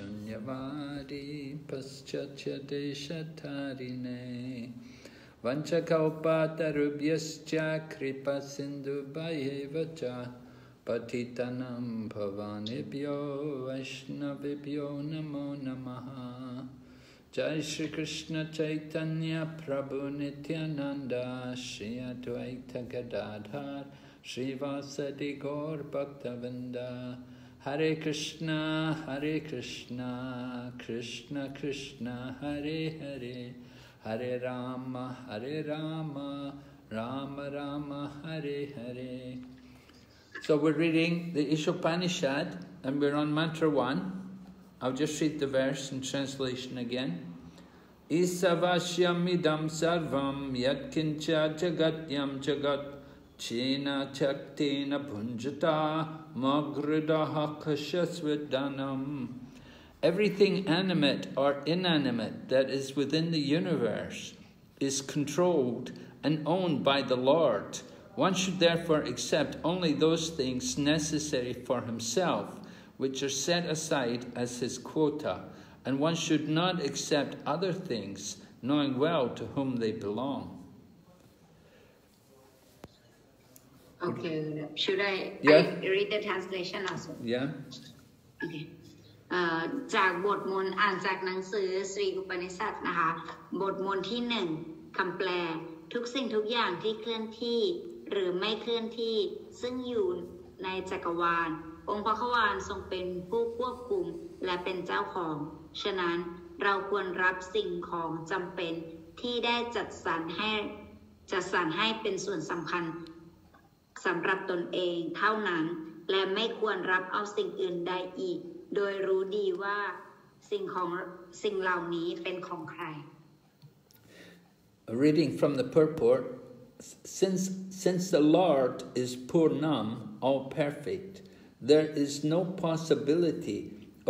shunyavadi paschatya deshatarine vanchakalpatarubhyascha kripa sindhu bhayeva patitanam bhavanebhyo vaishnavibhyo namo namaha. Jai Shri Krishna Chaitanya Prabhu Nityananda Shri Advaita Gadadhar Shri Vasadi Gaur Bhaktavinda. Hare Krishna Krishna Krishna Hare Hare Hare Rama Rama Rama Hare Hare. So we're reading the Isopanisad and we're on mantra 1. I'll just read the verse in translation again. īśāvāsyam idaṃ sarvaṁ yat kiñca jagatyāṁ jagat tena tyaktena bhuñjīthā gṛdhaḥ kasya svid dhanam. Everything animate or inanimate that is within the universe is controlled and owned by the Lord. One should therefore accept only those things necessary for himself, which are set aside as his quota, and one should not accept other things, knowing well to whom they belong. Okay, should I read the translation also? Yeah. Okay. จากบทมนต์อ่านจากหนังสือสรีอุปนิษัทนะคะบทมนต์ที่1คำแปลทุกสิ่งทุกอย่างที่เคลื่อนที่หรือไม่เคลื่อนที่ซึ่งอยู่ในจักรวาลองค์พระขวานทรงเป็นผู้ควบคุมและเป็นเจ้าของฉะนั้นเราควรรับสิ่งของจำเป็นที่ได้จัดสรรให้เป็นส่วนสำคัญสำหรับตนเองเท่านั้นและไม่ควรรับเอาสิ่งอื่นใดอีกโดยรู้ดีว่าสิ่งเหล่านี้เป็นของใคร Reading from the purport, since the Lord is Purnam, all perfect, there is no possibility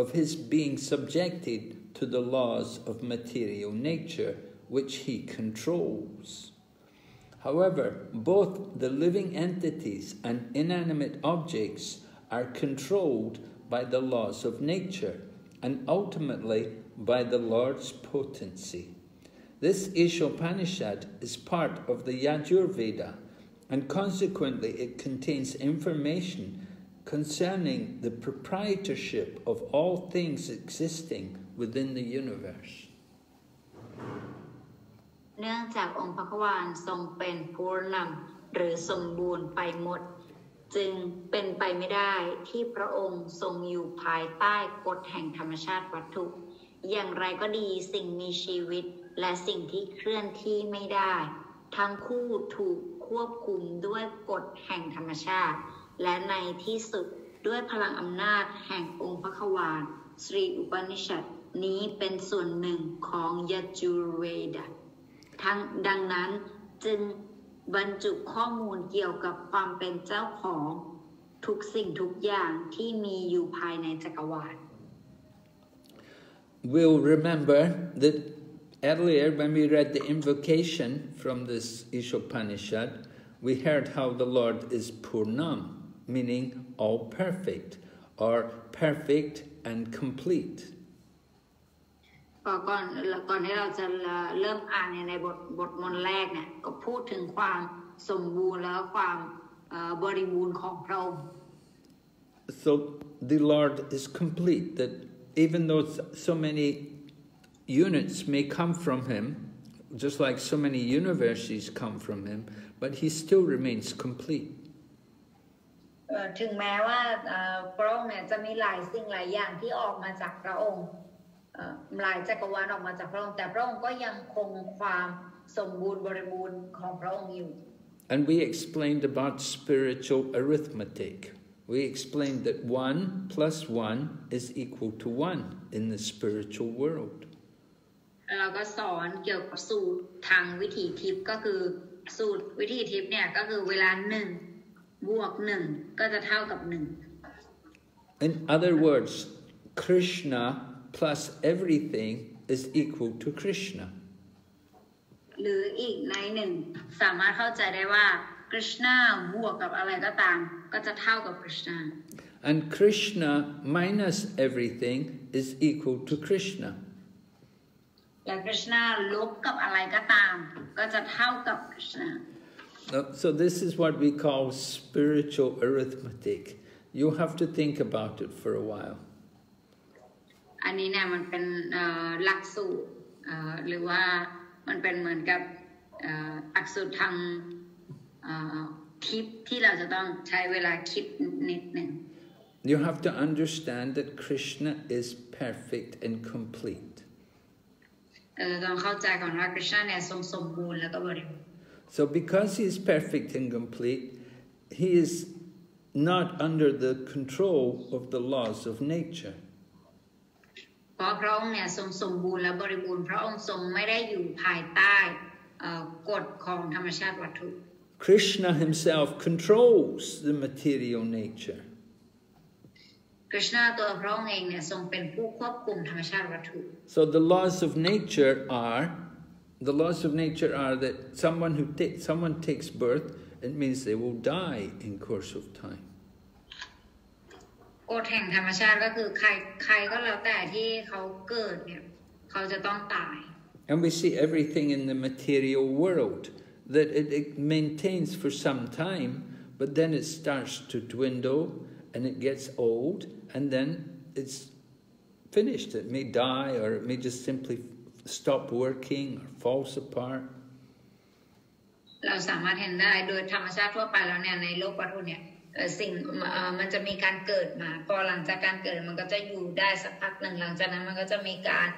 of his being subjected to the laws of material nature, which he controls. However, both the living entities and inanimate objects are controlled by the laws of nature and ultimately by the Lord's potency. This Isopanisad is part of the Yajurveda, and consequently it contains information concerning the proprietorship of all things existing within the universe. เนื่องจากองค์พระขวานทรงเป็นผู้นำหรือสมบูรณ์ไปหมดจึงเป็นไปไม่ได้ที่พระองค์ทรงอยู่ภายใต้กฎแห่งธรรมชาติวัตถุอย่างไรก็ดีสิ่งมีชีวิตและสิ่งที่เคลื่อนที่ไม่ได้ทั้งคู่ถูกควบคุมด้วยกฎแห่งธรรมชาติและในที่สุดด้วยพลังอำนาจแห่งองค์พระขวานสรีอุปนิษัทนี้เป็นส่วนหนึ่งของยจุรเวดะดังนั้นจึงบรรจุข้อมูลเกี่ยวกับความเป็นเจ้าของทุกสิ่งทุกอย่างที่มีอยู่ภายในจักรวาล We'll remember that earlier when we read the invocation from this Isopanisad, we heard how the Lord is Purnam, meaning all perfect, or perfect and complete. ก่อนที่เราจะเริ่มอ่านในบทมนต์แรกเนี่ยก็พูดถึงความสมบูรณ์และความบริบูรณ์ของพระองค์ So the Lord is complete, that even though so many units may come from him, just like so many universes come from him, but he still remains complete. ถึงแม้ว่าพระองค์เนี่ยจะมีหลายสิ่งหลายอย่างที่ออกมาจากพระองค์หลายจักรวาลออกมาจากพระองค์แต่พระองค์ก็ยังคงความสมบูรณ์บริบูรณ์ของพระองค์อยู่ And we explained about spiritual arithmetic. We explained that 1 plus 1 is equal to 1 in the spiritual world. เราก็สอนเกี่ยวกับสูตรทางวิถีทิพย์ก็คือสูตรวิถีทิพย์เนี่ยก็คือเวลา1บวก1ก็จะเท่ากับ1 In other words, Krishna plus everything is equal to Krishna. หรืออีกในหนึ่งสามารถเข้าใจได้ว่า Krishna บวกกับอะไรก็ตามก็จะเท่ากับ Krishna. And Krishna minus everything is equal to Krishna. และคริชนาลบกับอะไรก็ตามก็จะเท่ากับคริชนา So this is what we call spiritual arithmetic. You have to think about it for a while. อันนี้เนี่ยมันเป็นหลักสูตรหรือว่ามันเป็นเหมือนกับหลักสูตรทางคิดที่เราจะต้องใช้เวลาคิดนิดหนึ่ง You have to understand that Krishna is perfect and complete. ต้องเข้าใจก่อนว่าคริชนาเนี่ยทรงสมบูรณ์แล้วก็บริบูรณ์ So because he is perfect and complete, he is not under the control of the laws of nature. เพราะพระองค์เนี่ยทรงสมบูรณ์และบริบูรณ์พระองค์ทรงไม่ได้อยู่ภายใต้กฎของธรรมชาติวัตถุ Krishna himself controls the material nature. คริชนาตัวพระองค์เองเนี่ยทรงเป็นผู้ควบคุมธรรมชาติวัตถุ So the laws of nature are that someone takes birth, it means they will die in course of time. กฎแห่งธรรมชาติก็คือใครก็แล้วแต่ที่เขาเกิดเนี่ยเขาจะต้องตาย And we see everything in the material world that it maintains for some time, but then it starts to dwindle and it gets old and then it's finished. It may die or it may just simply stop working or falls apart. เราสามารถเห็นได้โดยธรรมชาติทั่วไปแล้วเนี่ยในโลกวัตถุเนี่ยสิ่งมันจะมีการเกิดมาพอหลังจากการเกิดมันก็จะอยู่ได้สักพักหนึ่งหลังจากนั้นมันก็จะมีการ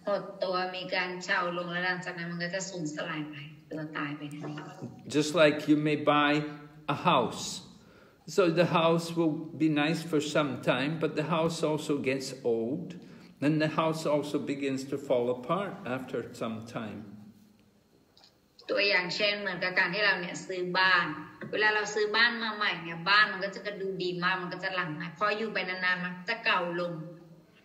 หดตัวมีการเฉาลงแล้วหลังจากนั้นมันก็จะสูญสลายไปตัวตายไปนั่นเอง Just like you may buy a house. So the house will be nice for some time, but the house also gets old, and the house also begins to fall apart after some time. ตัวอย่างเช่นเหมือนกับการที่เราเนี่ยซื้อบ้านเวลาเราซื้อบ้านมาใหม่เนี่ยบ้านมันก็จะดูดีมากมันก็จะหลังใหม่พออยู่ไปนานๆมันจะเก่าลง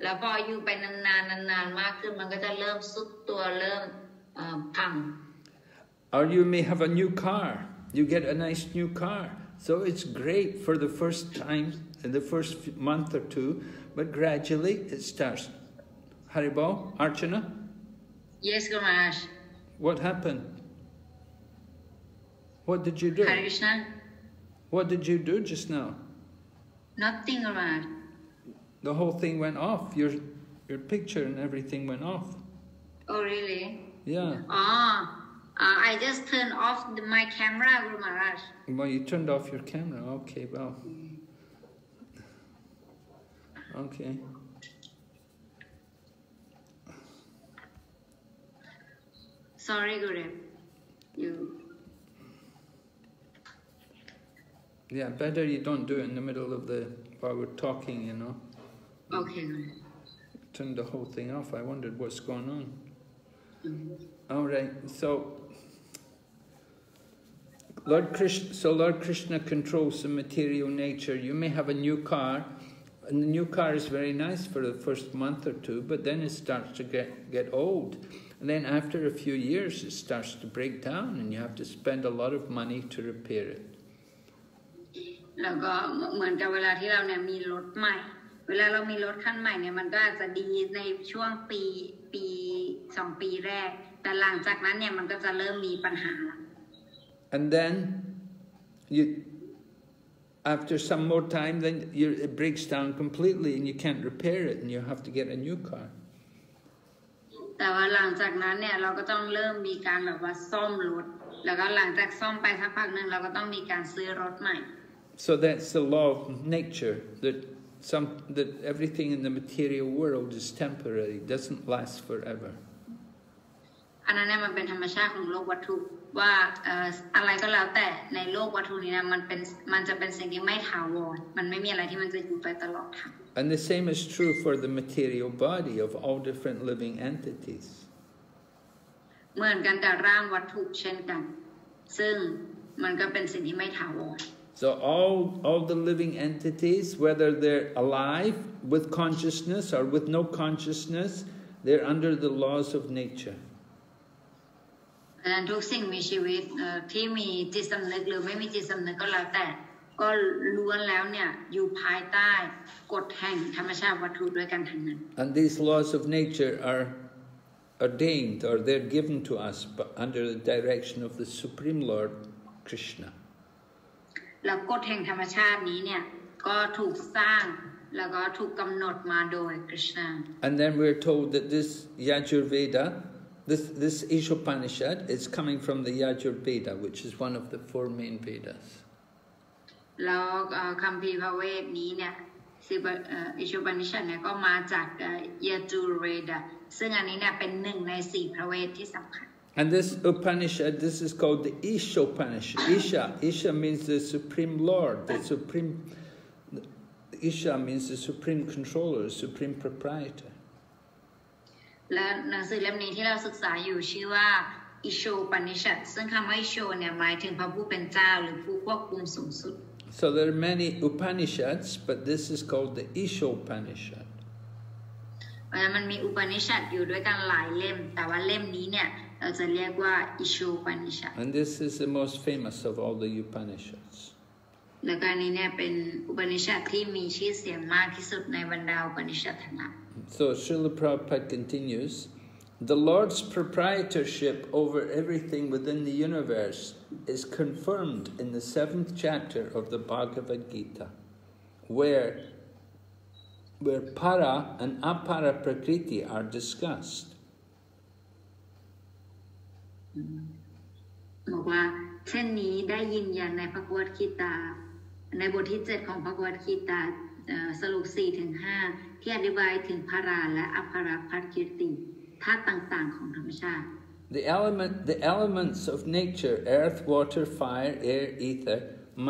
แล้วพออยู่ไปนานๆมากขึ้นมันก็จะเริ่มทรุดตัวเริ่มพัง Or you may have a new car. You get a nice new car. So it's great for the first time, in the first month or two, but gradually it starts. Haribol, Archana? Yes, Gurumaharaj. What happened? What did you do? Hare Krishna. What did you do just now? Nothing, Gurumaharaj. The whole thing went off. Your picture and everything went off. Oh, really? Yeah. I just turned off my camera, Gurumaharaj. Well, you turned off your camera. Okay, well. Okay. Sorry, Guru. Yeah, better you don't do it in the middle of while we're talking, you know. Okay, Guru. Turned the whole thing off. I wondered what's going on. All right, so Lord Krishna controls the material nature. You may have a new car, and the new car is very nice for the first month or two, but then it starts to get old. And then after a few years, it starts to break down, and you have to spend a lot of money to repair it. แล้วก็เหมือนกับเวลาที่เราเนี่ยมีรถใหม่เวลาเรามีรถคันใหม่เนี่ยมันก็อาจจะดีในช่วงปี2 ปีแรกแต่หลังจากนั้นเนี่ยมันก็จะเริ่มมีปัญหา And then after some more time, then it breaks down completely and you can't repair it and you have to get a new car. แต่ว่าหลังจากนั้นเนี่ยเราก็ต้องเริ่มมีการแบบว่าซ่อมรถแล้วก็หลังจากซ่อมไปสักพักนึงเราก็ต้องมีการซื้อรถใหม่ So that's the law of nature, that everything in the material world is temporary, doesn't last forever. อันนั้นเนี่ยมันเป็นธรรมชาติของโลกวัตถุว่าอะไรก็แล้วแต่ในโลกวัตถุนี้นะมันจะเป็นสิ่งที่ไม่ถาวรมันไม่มีอะไรที่มันจะอยู่ไปตลอดค่ะ And the same is true for the material body of all different living entities. เหมือนกันกับร่างวัตถุเช่นกันซึ่งมันก็เป็นสิ่งที่ไม่ถาวร So all the living entities, whether they're alive with consciousness or with no consciousness, they're under the laws of nature. ทุกสิ่งมีชีวิตที่มีจิตสำนึกหรือไม่มีจิตสำนึกก็แล้วแต่ ก็ล้วนแล้วเนี่ยอยู่ภายใต้กฎแห่งธรรมชาติวัตถุด้วยกันทั้งนั้น And these laws of nature are ordained, or they're given to us under the direction of the Supreme Lord Krishna. แล้วกฎแห่งธรรมชาตินี้เนี่ยก็ถูกสร้างแล้วก็ถูกกำหนดมาโดย Krishna. And then we're told that this Yajurveda, this Isopanisad, is coming from the Yajurveda, which is one of the 4 main Vedas. แล้วคัมภีร์พระเวทนี้เนี่ยอิโชปนิชัดเนี่ยก็มาจากยาจูเรดาซึ่งอันนี้เนี่ยเป็น1 ใน 4 พระเวทที่สำคัญ And this Upanishad, this is called the Isopanisad. Isha means the Supreme Lord, the Supreme... Isha means the Supreme Controller, Supreme Proprietor. และหนังสือเล่มนี้ที่เราศึกษาอยู่ชื่อว่าอิโชปนิชัดซึ่งคำว่าอิโชเนี่ยหมายถึงพระผู้เป็นเจ้าหรือผู้ควบคุมสูงสุด So there are many Upanishads, but this is called the Isopanisad. มันมีอุปนิชัดอยู่ด้วยกันหลายเล่มแต่ว่าเล่มนี้เนี่ยเราจะเรียกว่าอิโชปนิชัด And this is the most famous of all the Upanishads. และการนี้เนี่ยเป็นอุปนิชัดที่มีชื่อเสียงมากที่สุดในบรรดาอุปนิชัดทั้งนั้น So Srila Prabhupada continues, the Lord's proprietorship over everything within the universe is confirmed in the 7th chapter of the Bhagavad Gita, where para and apara prakriti are discussed. บอกว่าเช่นนี้ได้ยืนยันในพระกวดคีตาในบทที่ 7 ของพระกวดคีตาสรุป 4-5 ที่อธิบายถึงภาราและอภาราพัทกิติธาตุต่างๆของธรรมชาติ The elements of nature, earth, water, fire, air, ether,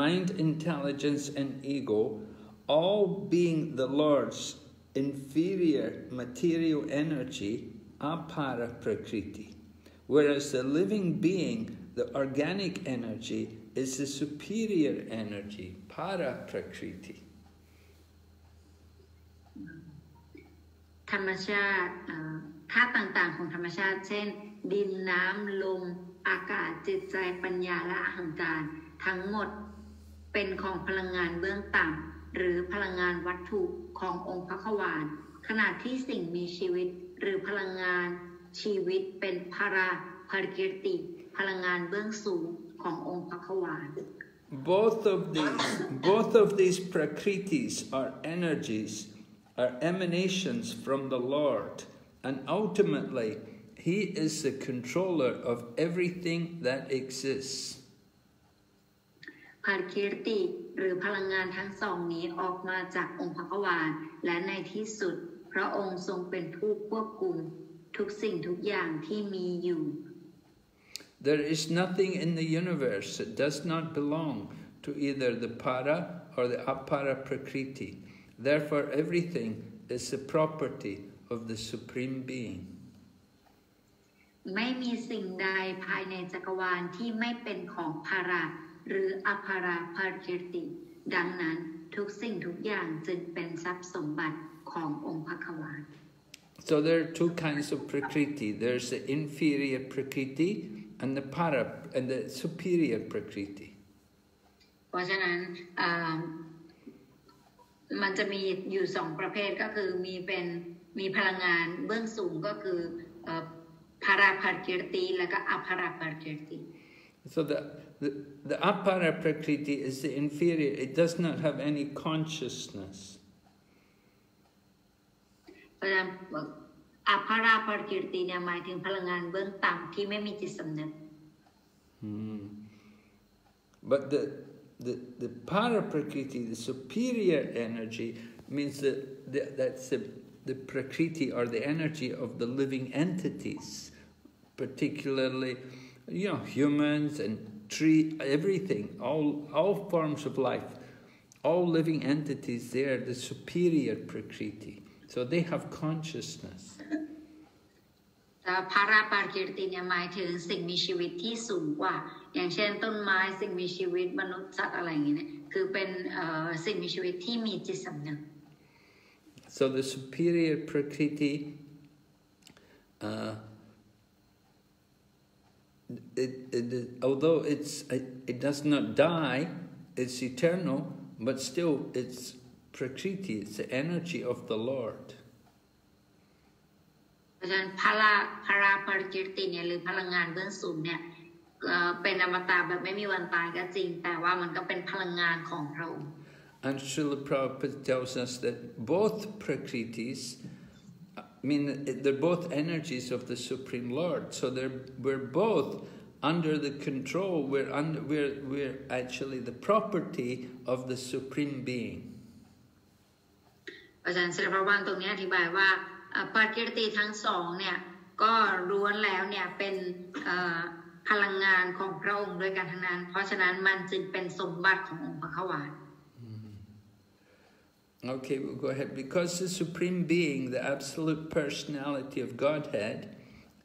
mind, intelligence, and ego, all being the Lord's inferior material energy, apara prakriti, whereas the living being, the organic energy, is the superior energy, para prakriti. ธรรมชาติธาตุต่างๆของธรรมชาติเช่นดินน้ำลมอากาศจิตใจปัญญาและอหังการทั้งหมดเป็นของพลังงานเบื้องต่ำหรือพลังงานวัตถุขององค์พระขวานขณะที่สิ่งมีชีวิตหรือพลังงานชีวิตเป็นภาราภารกิติพลังงานเบื้องสูงขององค์พระขวาน Both of these prakritis are energies, are emanations from the Lord, and ultimately He is the controller of everything that exists. ภารกิติหรือพลังงานทั้งสองนี้ออกมาจากองค์พระขวานและในที่สุดพระองค์ทรงเป็นผู้ควบคุมทุกสิ่งทุกอย่างที่มีอยู่ There is nothing in the universe that does not belong to either the para or the apara prakriti. Therefore, everything is the property of the Supreme Being. ไม่มีสิ่งใดภายในจักรวาลที่ไม่เป็นของภาราหรืออภาราภารกิติดังนั้นทุกสิ่งทุกอย่างจึงเป็นทรัพย์สมบัติขององค์พระขวาน So there are 2 kinds of prakriti. There's the inferior prakriti and the para and the superior prakriti. เพราะฉะนั้นมันจะมีอยู่2ประเภทก็คือมีพลังงานเบื้องสูงก็คือภาราภารกิติและก็อภาราภารกิติ So the apara prakriti is the inferior. It does not have any consciousness. เพราะฉะนั้นอภาราภารกิติเนี่ยหมายถึงพลังงานเบื้องต่ำที่ไม่มีจิตสำนึก But the para prakriti, the superior energy, means that's the prakriti or the energy of the living entities, particularly, humans and tree, everything, all forms of life, all living entities. They are the superior prakriti, so they have consciousness. ภาราภารกิติเนี่ยหมายถึงสิ่งมีชีวิตที่สูงกว่าอย่างเช่นต้นไม้สิ่งมีชีวิตมนุษย์สัตว์อะไรอย่างเงี้ยคือเป็นสิ่งมีชีวิตที่มีจิตสำนึก So the superior prakriti, although it does not die, it's eternal, but still it's prakriti, it's the energy of the Lord. เพราะฉะนั้นพราปริกิรติเนี่ยหรือพลังงานเบื้องสูงเนี่ยเป็นอมตะแบบไม่มีวันตายก็จริงแต่ว่ามันก็เป็นพลังงานของพระองค์ And Srila Prabhupada tells us that both prakritis, I mean, they're both energies of the Supreme Lord. So we're both under the control. We're actually the property of the Supreme Being. อาจารย์เสรีพระวันตรงนี้อธิบายว่าปากิรติทั้งสองเนี่ยก็ล้วนแล้วเนี่ยเป็นพลังงานของพระองค์ด้วยกันทั้งนั้นเพราะฉะนั้นมันจึงเป็นสมบัติขององค์พระขวาน Okay, we'll go ahead. Because the Supreme Being, the absolute personality of Godhead,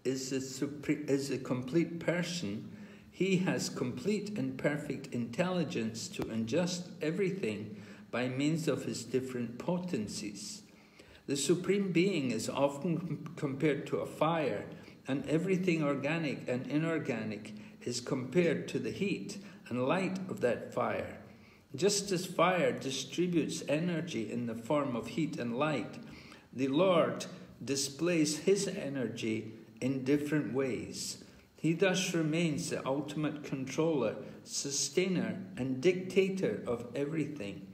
is a complete person, he has complete and perfect intelligence to adjust everything by means of his different potencies. The Supreme Being is often compared to a fire, and everything organic and inorganic is compared to the heat and light of that fire. Just as fire distributes energy in the form of heat and light, the Lord displays his energy in different ways. He thus remains the ultimate controller, sustainer, and dictator of everything.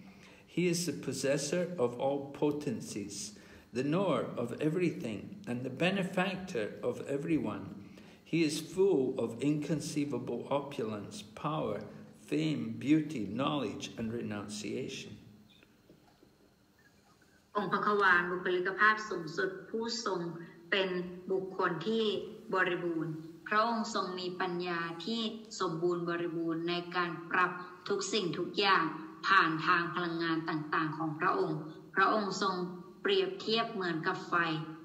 He is the possessor of all potencies, the knower of everything, and the benefactor of everyone. He is full of inconceivable opulence, power, fame, beauty, knowledge, and renunciation. องค์พระขวานบุคลิกภาพสูงสุดผู้ทรงเป็นบุคคลที่บริบูรณ์พระองค์ทรงมีปัญญาที่สมบูรณ์บริบูรณ์ในการปรับทุกสิ่งทุกอย่างผ่านทางพลังงานต่างๆของพระองค์พระองค์ทรงเปรียบเทียบเหมือนกับไฟ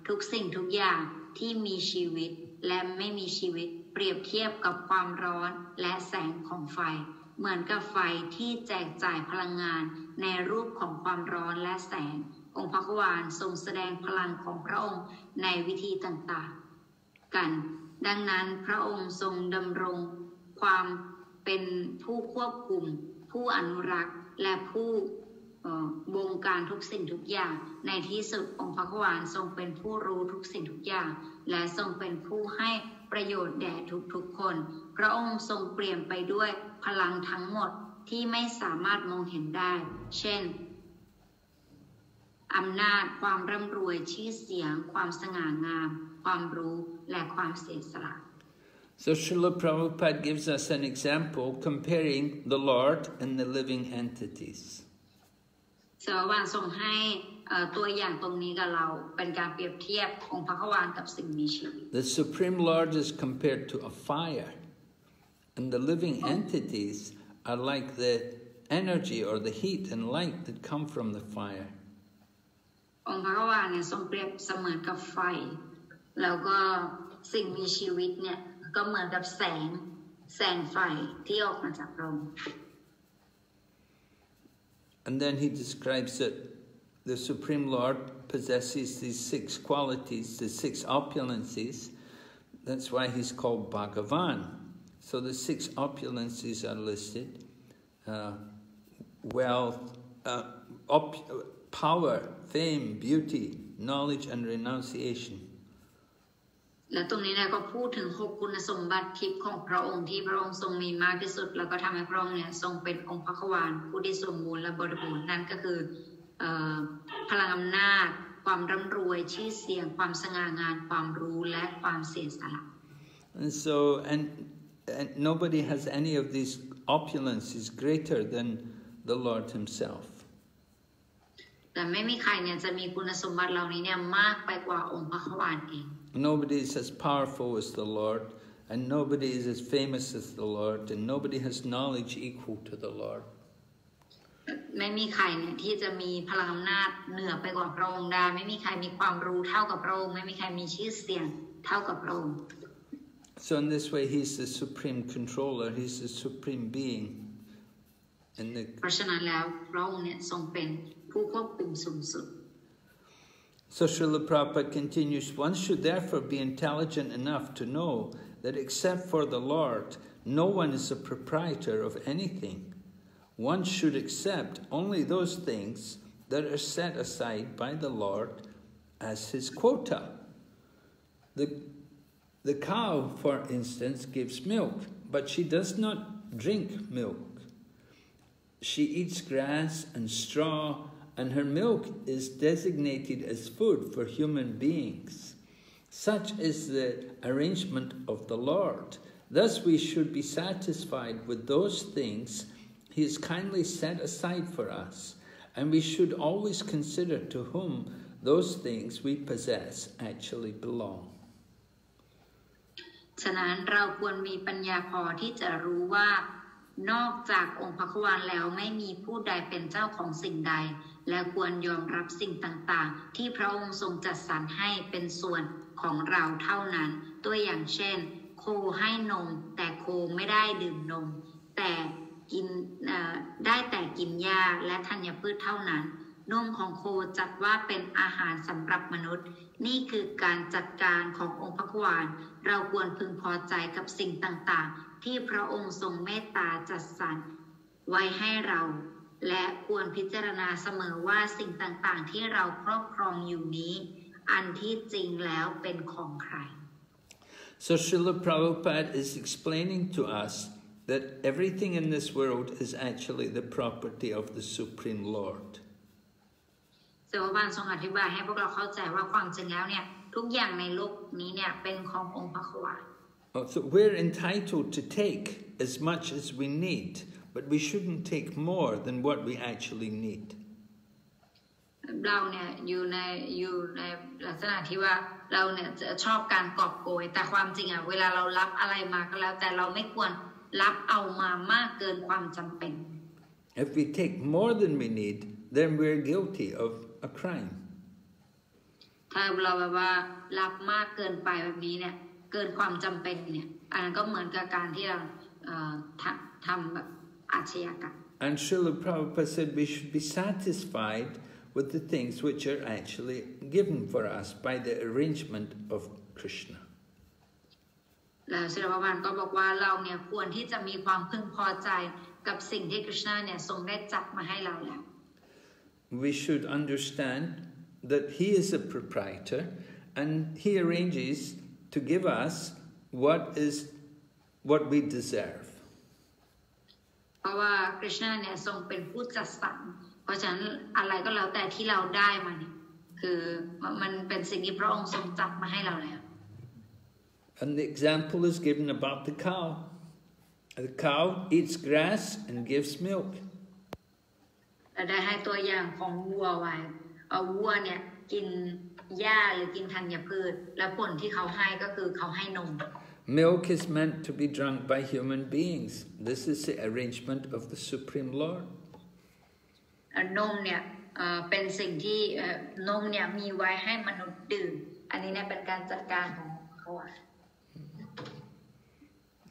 ทุกสิ่งทุกอย่างที่มีชีวิตและไม่มีชีวิตเปรียบเทียบกับความร้อนและแสงของไฟเหมือนกับไฟที่แจกจ่ายพลังงานในรูปของความร้อนและแสงองค์พระขวานทรงแสดงพลังของพระองค์ในวิธีต่างๆกันดังนั้นพระองค์ทรงดำรงความเป็นผู้ควบคุมผู้อนุรักษ์และผู้บงการทุกสิ่งทุกอย่างในที่สุดองค์พระขวานทรงเป็นผู้รู้ทุกสิ่งทุกอย่างและทรงเป็นผู้ให้ประโยชน์แด่ทุกๆคนพระองค์ทรงเปลี่ยนไปด้วยพลังทั้งหมดที่ไม่สามารถมองเห็นได้เช่นอำนาจความร่ำรวยชื่อเสียงความสง่างามความรู้และความเสียสละ So Srila Prabhupada gives us an example comparing the Lord and the living entities. สารวัตรทรงให้ตัวอย่างตรงนี้กับเราเป็นการเปรียบเทียบองค์พระขวานกับสิ่งมีชีวิต The Supreme Lord is compared to a fire, and the living entities are like the energy or the heat and light that come from the fire. องค์พระขวานเนี่ยทรงเปรียบเสมือนกับไฟแล้วก็สิ่งมีชีวิตเนี่ยก็เหมือนกับแสงไฟที่ออกมาจากพระองค์ And then he describes that the Supreme Lord possesses these 6 qualities, the 6 opulences. That's why he's called Bhagavan. So the 6 opulences are listed: wealth, power, fame, beauty, knowledge, and renunciation. และตรงนี้เนี่ยก็พูดถึง6คุณสมบัติทิพย์ของพระองค์ที่พระองค์ทรงมีมากที่สุดแล้วก็ทำให้พระองค์เนี่ยทรงเป็นองค์พระขวานผู้ที่สมบูรณ์และบริบูรณ์นั่นก็คือพลังอำนาจความร่ำรวยชื่อเสียงความสง่างามความรู้และความเสียสละ And so and nobody has any of these opulences greater than the Lord himself. แต่ไม่มีใครเนี่ยจะมีคุณสมบัติเหล่านี้เนี่ยมากไปกว่าองค์พระขวานเอง Nobody is as powerful as the Lord, and nobody is as famous as the Lord, and nobody has knowledge equal to the Lord. ไม่มีใครเนี่ยที่จะมีพลังอำนาจเหนือไปกว่าพระองค์ได้ไม่มีใครมีความรู้เท่ากับพระองค์ไม่มีใครมีชื่อเสียงเท่ากับพระองค์ So in this way, he's the supreme controller. He's the supreme being. เพราะฉะนั้นแล้วพระองค์เนี่ยทรงเป็นผู้ควบคุมสูงสุด So Srila Prabhupada continues, one should therefore be intelligent enough to know that except for the Lord, no one is a proprietor of anything. one should accept only those things that are set aside by the Lord as his quota. The cow, for instance, gives milk, but she does not drink milk. She eats grass and straw, and her milk is designated as food for human beings. Such is the arrangement of the Lord. Thus we should be satisfied with those things he has kindly set aside for us, and we should always consider to whom those things we possess actually belong. ฉะนั้นเราควรมีปัญญาพอที่จะรู้ว่านอกจากองค์พระควานแล้วไม่มีผู้ใดเป็นเจ้าของสิ่งใดและควรยอมรับสิ่งต่างๆที่พระองค์ทรงจัดสรรให้เป็นส่วนของเราเท่านั้นตัวอย่างเช่นโคให้นมแต่โคไม่ได้ดื่มนมแต่กินได้แต่กินหญ้าและธัญพืชเท่านั้นนมของโคจัดว่าเป็นอาหารสำหรับมนุษย์นี่คือการจัดการขององค์พระควานเราควรพึงพอใจกับสิ่งต่างๆที่พระองค์ทรงเมตตาจัดสรรไว้ให้เราและควรพิจารณาเสมอว่าสิ่งต่างๆที่เราครอบครองอยู่นี้อันที่จริงแล้วเป็นของใคร So Srila Prabhupada is explaining to us that everything in this world is actually the property of the Supreme Lord. เสวบาลทรงอธิบายให้พวกเราเข้าใจว่าความจริงแล้วเนี่ยทุกอย่างในโลกนี้เนี่ยเป็นขององค์พระควาน So we're entitled to take as much as we need, but we shouldn't take more than what we actually need. เราเนี่ยอยู่ในลักษณะที่ว่าเราเนี่ยจะชอบการกอบโกยแต่ความจริงอ่ะเวลาเรารับอะไรมาก็แล้วแต่เราไม่ควรรับเอามามากเกินความจำเป็น If we take more than we need, then we're guilty of a crime. ถ้าเราแบบว่ารับมากเกินไปแบบนี้เนี่ยเกินความจำเป็นเนี่ยอันนั้นก็เหมือนกับการที่เราทำแบบอาชญากรรม And Srila Prabhupada said we should be satisfied with the things which are actually given for us by the arrangement of Krishna. แล้วศิลปบาลก็บอกว่าเราเนี่ยควรที่จะมีความพึงพอใจกับสิ่งที่คริชนาเนี่ยทรงได้จัดมาให้เราแล้ว We should understand that he is a proprietor and he arranges to give us what we deserve. เพราะว่าคริชนาเนี่ยทรงเป็นผู้จัดสรรเพราะฉะนั้นอะไรก็แล้วแต่ที่เราได้มาเนี่ยคือมันเป็นสิ่งที่พระองค์ทรงจัดมาให้เราแล้ว And the example is given about the cow. The cow eats grass and gives milk. ได้ให้ตัวอย่างของวัวไว้วัวเนี่ยกินหญ้าหรือกินธัญพืชและผลที่เขาให้ก็คือเขาให้นม Milk is meant to be drunk by human beings. This is the arrangement of the Supreme Lord. นมเนี่ยเป็นสิ่งที่นมเนี่ยมีไว้ให้มนุษย์ดื่มอันนี้เนี่ยเป็นการจัดการของเขาอะ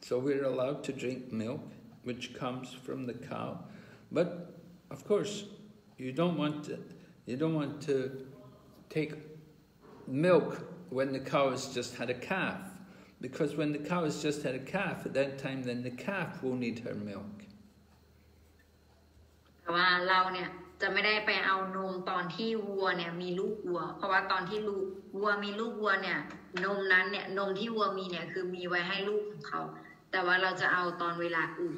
So we're allowed to drink milk, which comes from the cow, but of course you don't want to take milk when the cow has just had a calf, because when the cow has just had a calf, at that time then the calf will need her milk. แต่ว่าเราเนี่ยจะไม่ได้ไปเอานมตอนที่วัวเนี่ยมีลูกวัวเพราะว่าตอนที่วัวมีลูกวัวเนี่ยนมนั้นเนี่ยนมที่วัวมีเนี่ยคือมีไว้ให้ลูกของเขาแต่ว่าเราจะเอาตอนเวลาอื่น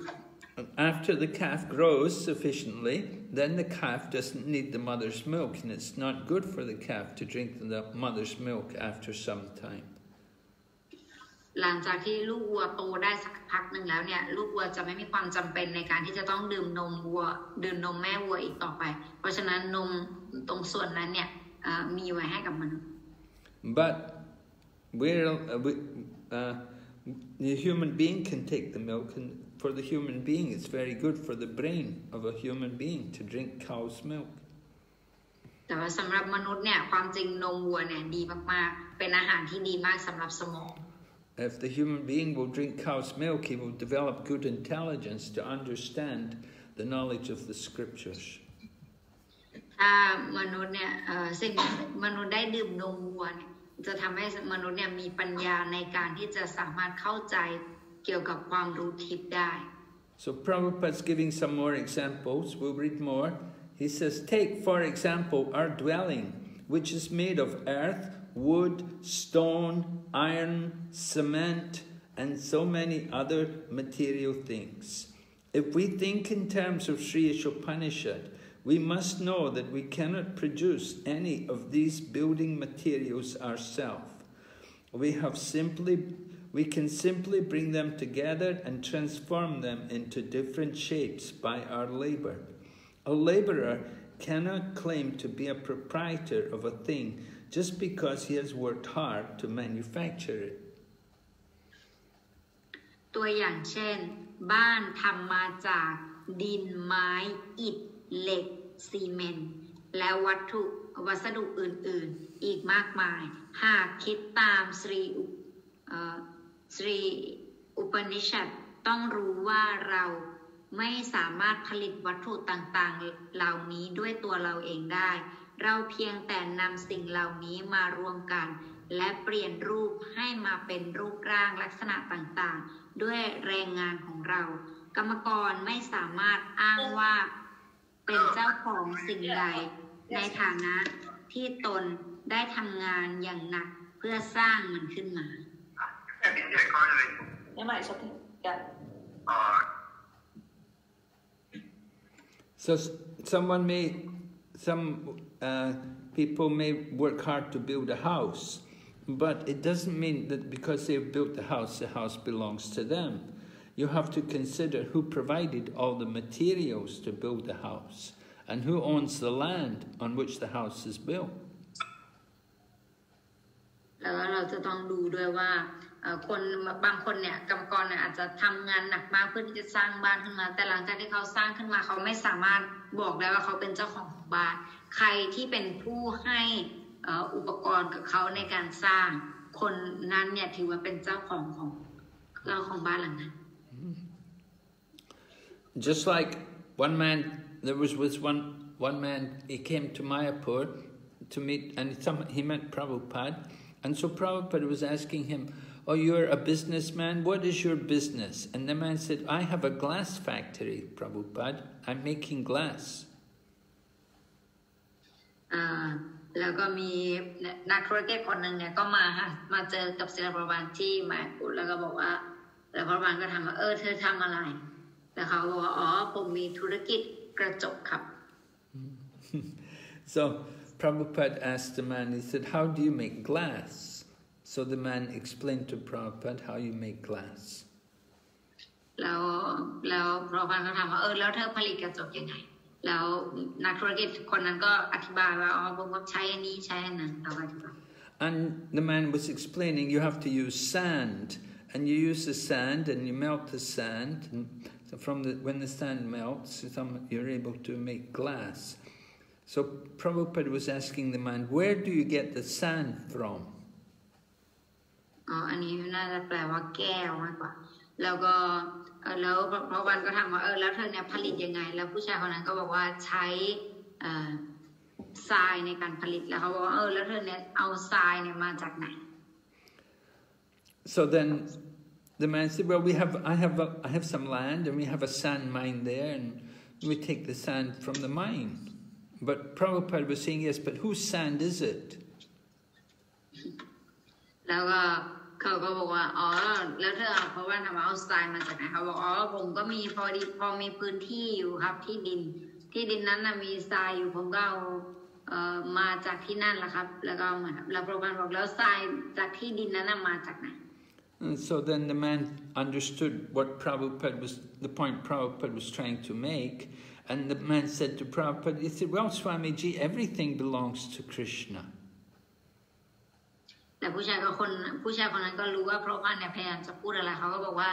After the calf grows sufficiently, then the calf doesn't need the mother's milk, and it's not good for the calf to drink the mother's milk after some time. หลังจากที่ลูกวัวโตได้สักพักหนึ่งแล้วเนี่ยลูกวัวจะไม่มีความจำเป็นในการที่จะต้องดื่มนมแม่วัวอีกต่อไปเพราะฉะนั้นนมตรงส่วนนั้นเนี่ยมีไว้ให้กับมนุษย์ But the human being can take the milk, and for the human being it's very good for the brain of a human being to drink cow's milk. แต่ว่าสำหรับมนุษย์เนี่ยความจริงนมวัวเนี่ยดีมากๆเป็นอาหารที่ดีมากสำหรับสมองIf the human being will drink cow's milk, he will develop good intelligence to understand the knowledge of the scriptures. ถ้ามนุษย์เนี่ยสิ่งมนุษย์ได้ดื่มนมวัวเนี่ยจะทำให้มนุษย์เนี่ยมีปัญญาในการที่จะสามารถเข้าใจเกี่ยวกับความรู้ทิพย์ได้ So Prabhupada's giving some more examples. We'll read more. He says, take, for example, our dwelling, which is made of earth, wood, stone, iron, cement, and so many other material things. If we think in terms of Sri Isopanisad, we must know that we cannot produce any of these building materials ourselves. We can simply bring them together and transform them into different shapes by our labor. A laborer cannot claim to be a proprietor of a thing just because he has worked hard to manufacture it. ตัวอย่างเช่นบ้านทำมาจากดินไม้อิฐเหล็กซีเมนต์และวัสดุอื่นๆอีกมากมายหากคิดตามสรีอุปนิชัดต้องรู้ว่าเราไม่สามารถผลิตวัตถุต่างๆเหล่านี้ด้วยตัวเราเองได้เราเพียงแต่นำสิ่งเหล่านี้มารวมกันและเปลี่ยนรูปให้มาเป็นรูปร่างลักษณะต่างๆด้วยแรงงานของเรากรรมกรไม่สามารถอ้างว่าเป็นเจ้าของสิ่งใดในฐานะที่ตนได้ทำงานอย่างหนักเพื่อสร้างมันขึ้นมา So some people may work hard to build a house, but it doesn't mean that because they've built the house belongs to them. You have to consider who provided all the materials to build the house and who owns the land on which the house is built. แล้วเราจะต้องดูด้วยว่าคนบางคนเนี่ยกรรมกรเนี่ยอาจจะทำงานหนักมากเพื่อที่จะสร้างบ้านขึ้นมาแต่หลังจากที่เขาสร้างขึ้นมาเขาไม่สามารถบอกได้ว่าเขาเป็นเจ้าของบ้านใครที่เป็นผู้ให้อุปกรณ์กับเขาในการสร้างคนนั้นเนี่ยถือว่าเป็นเจ้าของบ้านหลังนั้น Just like one man, there was one man, he came to Mayapur to meet, and he met Prabhupada, and so Prabhupada was asking him, oh, you're a businessman, what is your business? And the man said, I have a glass factory, Prabhupada, I'm making glass. แล้วก็มีนักธุรกิจคนหนึ่งเนี่ยก็มาเจอกับศิลปบาลที่มาพูดแล้วก็บอกว่าศิลปบาลก็ถามว่าเธอทำอะไรแล้วเขาบอกว่าอ๋อผมมีธุรกิจกระจกครับ So Prabhupada asked the man, he said, how do you make glass? So the man explained to Prabhupada how you make glass. แล้วพระบาลก็ถามว่าแล้วเธอผลิตกระจกยังไงแล้วนักธุรกิจคนนั้นก็อธิบายว่าผมก็ใช้อันนี้ใช้อันนั้นเราก็อธิบาย And the man was explaining you have to use sand, and you use the sand and you melt the sand, and so when the sand melts, you're able to make glass. So Prabhupada was asking the man, where do you get the sand from? อันนี้น่าจะแปลว่าแก้วมากกว่าแล้วพระวันก็ถามว่าแล้วเธอเนี่ยผลิตยังไงแล้วผู้ชายคนนั้นก็บอกว่าใช้ทรายในการผลิตแล้วเขาบอกว่าแล้วเธอเนี่ยเอาทรายเนี่ยมาจากไหน So then the man said, well, I have some land and we have a sand mine there and we take the sand from the mine. But Prabhupada was saying, yes, but whose sand is it? แล้วก็เขาก็บอกว่าแล้วเธอเพราะว่าถามว่าเอาทรายมาจากไหนเขาบอกผมก็มีพอมีพื้นที่อยู่ครับที่ดินนั้นมีทรายอยู่ผมก็เอามาจากที่นั่นแหละครับแล้วก็เหมือนแล้วพระองค์บอกแล้วทรายจากที่ดินนั้นมาจากไหน So then the man understood what the point Prabhupada was trying to make, and the man said to Prabhupada, he said, well, Swamiji, everything belongs to Krishna. แต่ผู้ชายคนนั้นก็รู้ว่าพระองค์เนี่ยพยายามจะพูดอะไรเขาก็บอกว่า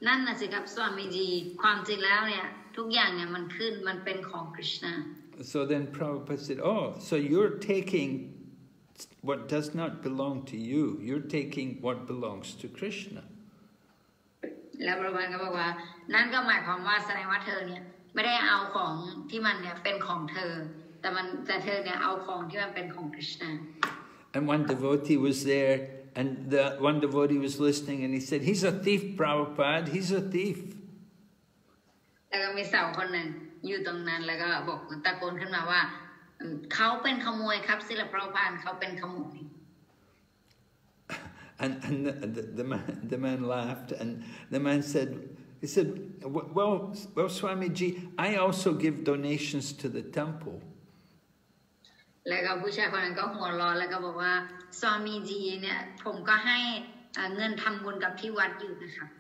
นั่นน่ะสิครับสวามีจีความจริงแล้วเนี่ยทุกอย่างเนี่ยมันเป็นของคริชนา So then Prabhupada said, oh, so you're taking what does not belong to you, you're taking what belongs to Krishna. แล้วพระองค์ก็บอกว่านั่นก็หมายความว่าแสดงว่าเธอเนี่ยไม่ได้เอาของที่มันเนี่ยเป็นของเธอแต่เธอเนี่ยเอาของที่มันเป็นของคริชนาAnd one devotee was there, and one devotee was listening, and he said, he's a thief, Prabhupada, he's a thief. แล้วก็มีสาวคนหนึ่งอยู่ตรงนั้นแล้วก็บอกตะโกนขึ้นมาว่าเขาเป็นขโมยครับศิลปะพานเขาเป็นขโมย And the man laughed, and the man said, he said, well, Swamiji, I also give donations to the temple. แล้วก็ผู้ชายคนนั้นก็หัวเราะแล้วก็บอกว่าสวามีจีเนี่ยผมก็ให้เงินทำบุญกับที่วัดอยู่นะครับ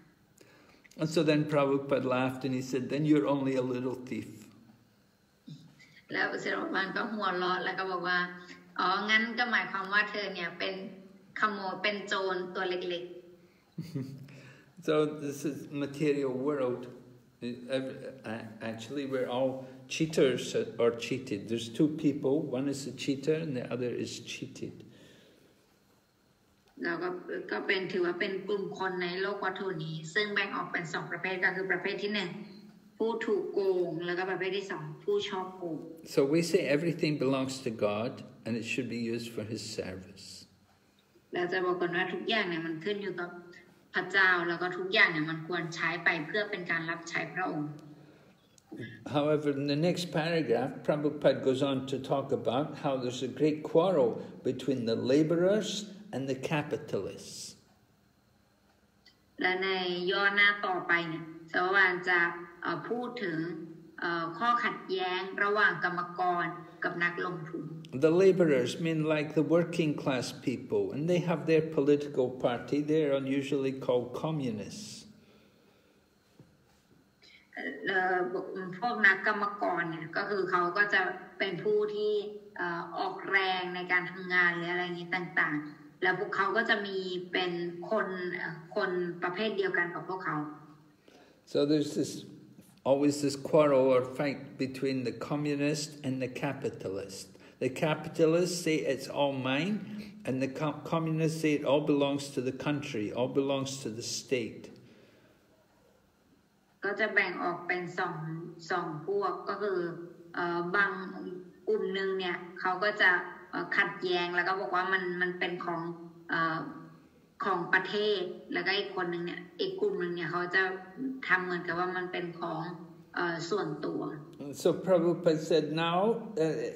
And so then Prabhupada laughed and he said, then you're only a little thief. แล้วศิลปะก็หัวเราะแล้วก็บอกว่าอ๋องั้นก็หมายความว่าเธอเนี่ยเป็นขโมยเป็นโจรตัวเล็กๆ So this is material world. Actually, we're all cheaters or cheated. There's two people. One is a cheater and the other is cheated. เราก็เป็นถือว่าเป็นกลุ่มคนในโลกวัตถุนี้ซึ่งแบ่งออกเป็น2ประเภทก็คือประเภทที่1ผู้ถูกโกงแล้วก็ประเภทที่2ผู้ชอบโกง So we say everything belongs to God and it should be used for His service. เราจะบอกกันว่าทุกอย่างเนี่ยมันขึ้นอยู่กับพระเจ้าแล้วก็ทุกอย่างเนี่ยมันควรใช้ไปเพื่อเป็นการรับใช้พระองค์ However, in the next paragraph, Prabhupada goes on to talk about how there's a great quarrel between the laborers and the capitalists. และในย่อหน้าต่อไปเนี่ยสวานจะพูดถึงข้อขัดแย้งระหว่างกรรมกรกับนักลงทุน The laborers mean like the working class people, and they have their political party. They are usually called communists. พวกนักกรรมกรเนี่ยก็คือเขาก็จะเป็นผู้ที่ออกแรงในการทำงานหรืออะไรอย่างนี้ต่างๆแล้วพวกเขาก็จะมีเป็นคนประเภทเดียวกันกับพวกเขา So there's always this quarrel or fight between the communist and the capitalist. The capitalists say it's all mine, and the communists say it all belongs to the country, all belongs to the state. ก็จะแบ่งออกเป็นสองพวกก็คือบางกลุ่มหนึ่งเนี่ยเขาก็จะขัดแย้งแล้วก็บอกว่ามันเป็นของประเทศแล้วก็อีกคนหนึ่งเนี่ยอีกกลุ่มหนึ่งเนี่ยเขาจะทำเหมือนกับว่ามันเป็นของส่วนตัว So Prabhupada said now,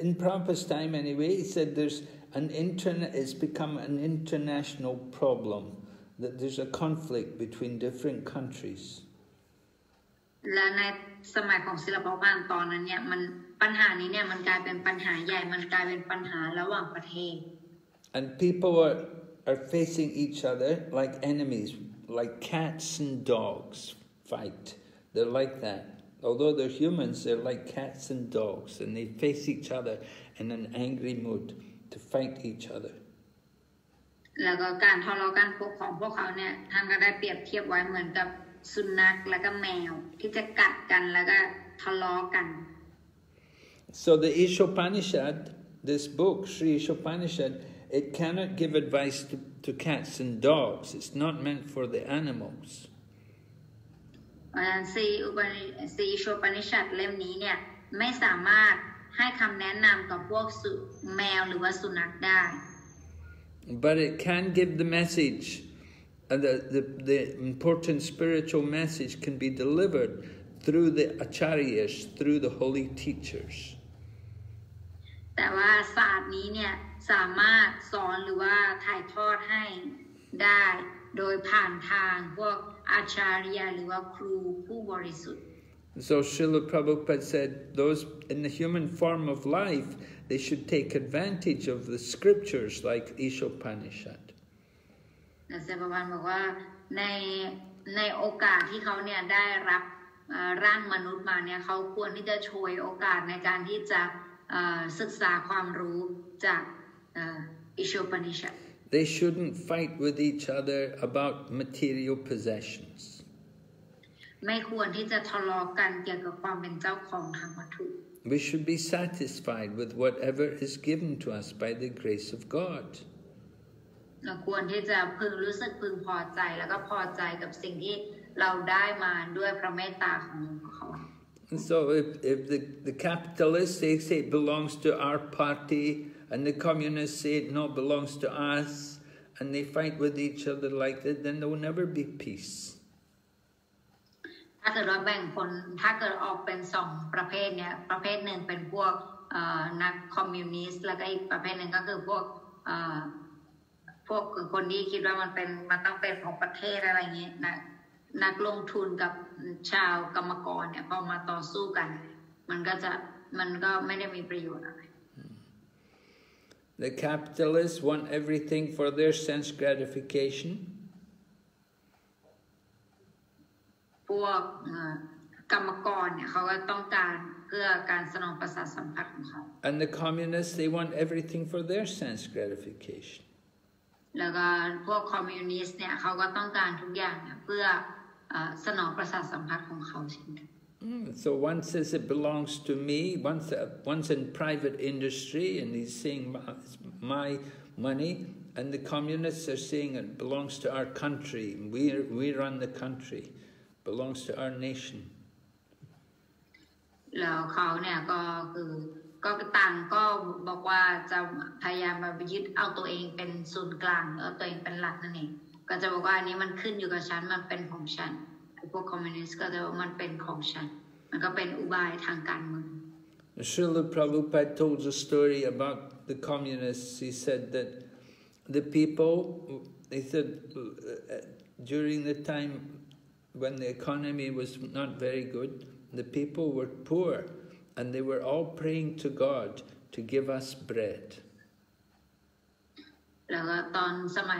in Prabhupada's time anyway, he said it's become an international problem, that there's a conflict between different countries. และในสมัยของศิลปภานตอนนั้นเนี่ยมันปัญหานี้เนี่ยมันกลายเป็นปัญหาใหญ่มันกลายเป็นปัญหาระหว่างประเทศ And people are facing each other like enemies, like cats and dogs fight. They're like that. Although they're humans, they're like cats and dogs, and they face each other in an angry mood to fight each other. แล้วก็การทะเลาะกันของพวกเขาเนี่ยท่านก็ได้เปรียบเทียบไว้เหมือนกับสุนัขแล้วก็แมวที่จะกัดกันแล้วก็ทะเลาะกัน So the Isopanisad, this book, Sri Isopanisad, it cannot give advice to cats and dogs. It's not meant for the animals. ซีโชปนิชัดเล่มนี้เนี่ยไม่สามารถให้คำแนะนำกับพวกแมวหรือว่าสุนัขได้ But it can give the message, and the important spiritual message can be delivered through the acharyas, through the holy teachers. แต่ว่าศาสตร์นี้เนี่ยสามารถสอนหรือว่าถ่ายทอดให้ได้โดยผ่านทางพวกอาจารย์หรือว่าครูผู้บริสุทธิ์ So Srila Prabhupada said those in the human form of life, they should take advantage of the scriptures like Isopanisad. และเสบาบานบอกว่าในโอกาสที่เขาเนี่ยได้รับร่างมนุษย์มาเนี่ยเขาควรที่จะฉวยโอกาสในการที่จะศึกษาความรู้จากIsopanisad. They shouldn't fight with each other about material possessions. ไม่ควรที่จะทะเลาะกันเกี่ยวกับความเป็นเจ้าของทางวัตถุ We should be satisfied with whatever is given to us by the grace of God. เราควรที่จะรู้สึกพึงพอใจแล้วก็พอใจกับสิ่งที่เราได้มาด้วยพระเมตตาของเขา And so if the capitalists they say it belongs to our party, and the communists say it no belongs to us, and they fight with each other like that, then there will never be peace. ถ้ เกิดว่าแบ่งคนถ้าเกิดออกเป็น2ประเภทเนี่ยประเภทหนึ่งเป็นพวกนักคอมมิวนิสต์แล้วก็อีกประเภทหนึ่งก็คือพวกคนที่คิดว่ามันต้องเป็นของประเทศอะไรอย่างเงี้ยนักลงทุนกับชาวกรรมกรเนี่ยพอมาต่อสู้กันมันก็ไม่ได้มีประโยชน์อะไร The capitalists want everything for their sense gratification. พวกกรรมกรเนี่ยเขาก็ต้องการเพื่อการสนองประสาทสัมผัสของเขา And the communists, they want everything for their sense gratification. แล้วก็พวกคอมมิวนิสต์เนี่ยเขาก็ต้องการทุกอย่างเพื่อสนองประสาทสัมผัสของเขาเช่นกัน So one says it belongs to me, one's in private industry and he's saying it's my money, and the communists are saying it belongs to our country, we run the country, belongs to our nation. แล้วเขาเนี่ยก็ต่างก็บอกว่าจะพยายามมายึดเอาตัวเองเป็นศูนย์กลางเอาตัวเองเป็นหลักนั่นเองก็จะบอกว่าอันนี้มันขึ้นอยู่กับฉันมันเป็นของฉันพวกคอมมิวนิสต์ก็จะบอกมันเป็นของฉันมันก็เป็นอุบายทางการเมือง Srila Prabhupada told a story about the communists. He said that the people, he said during the time when the economy was not very good, the people were poor and they were all praying to God to give us bread. แล้วก็ตอนสมั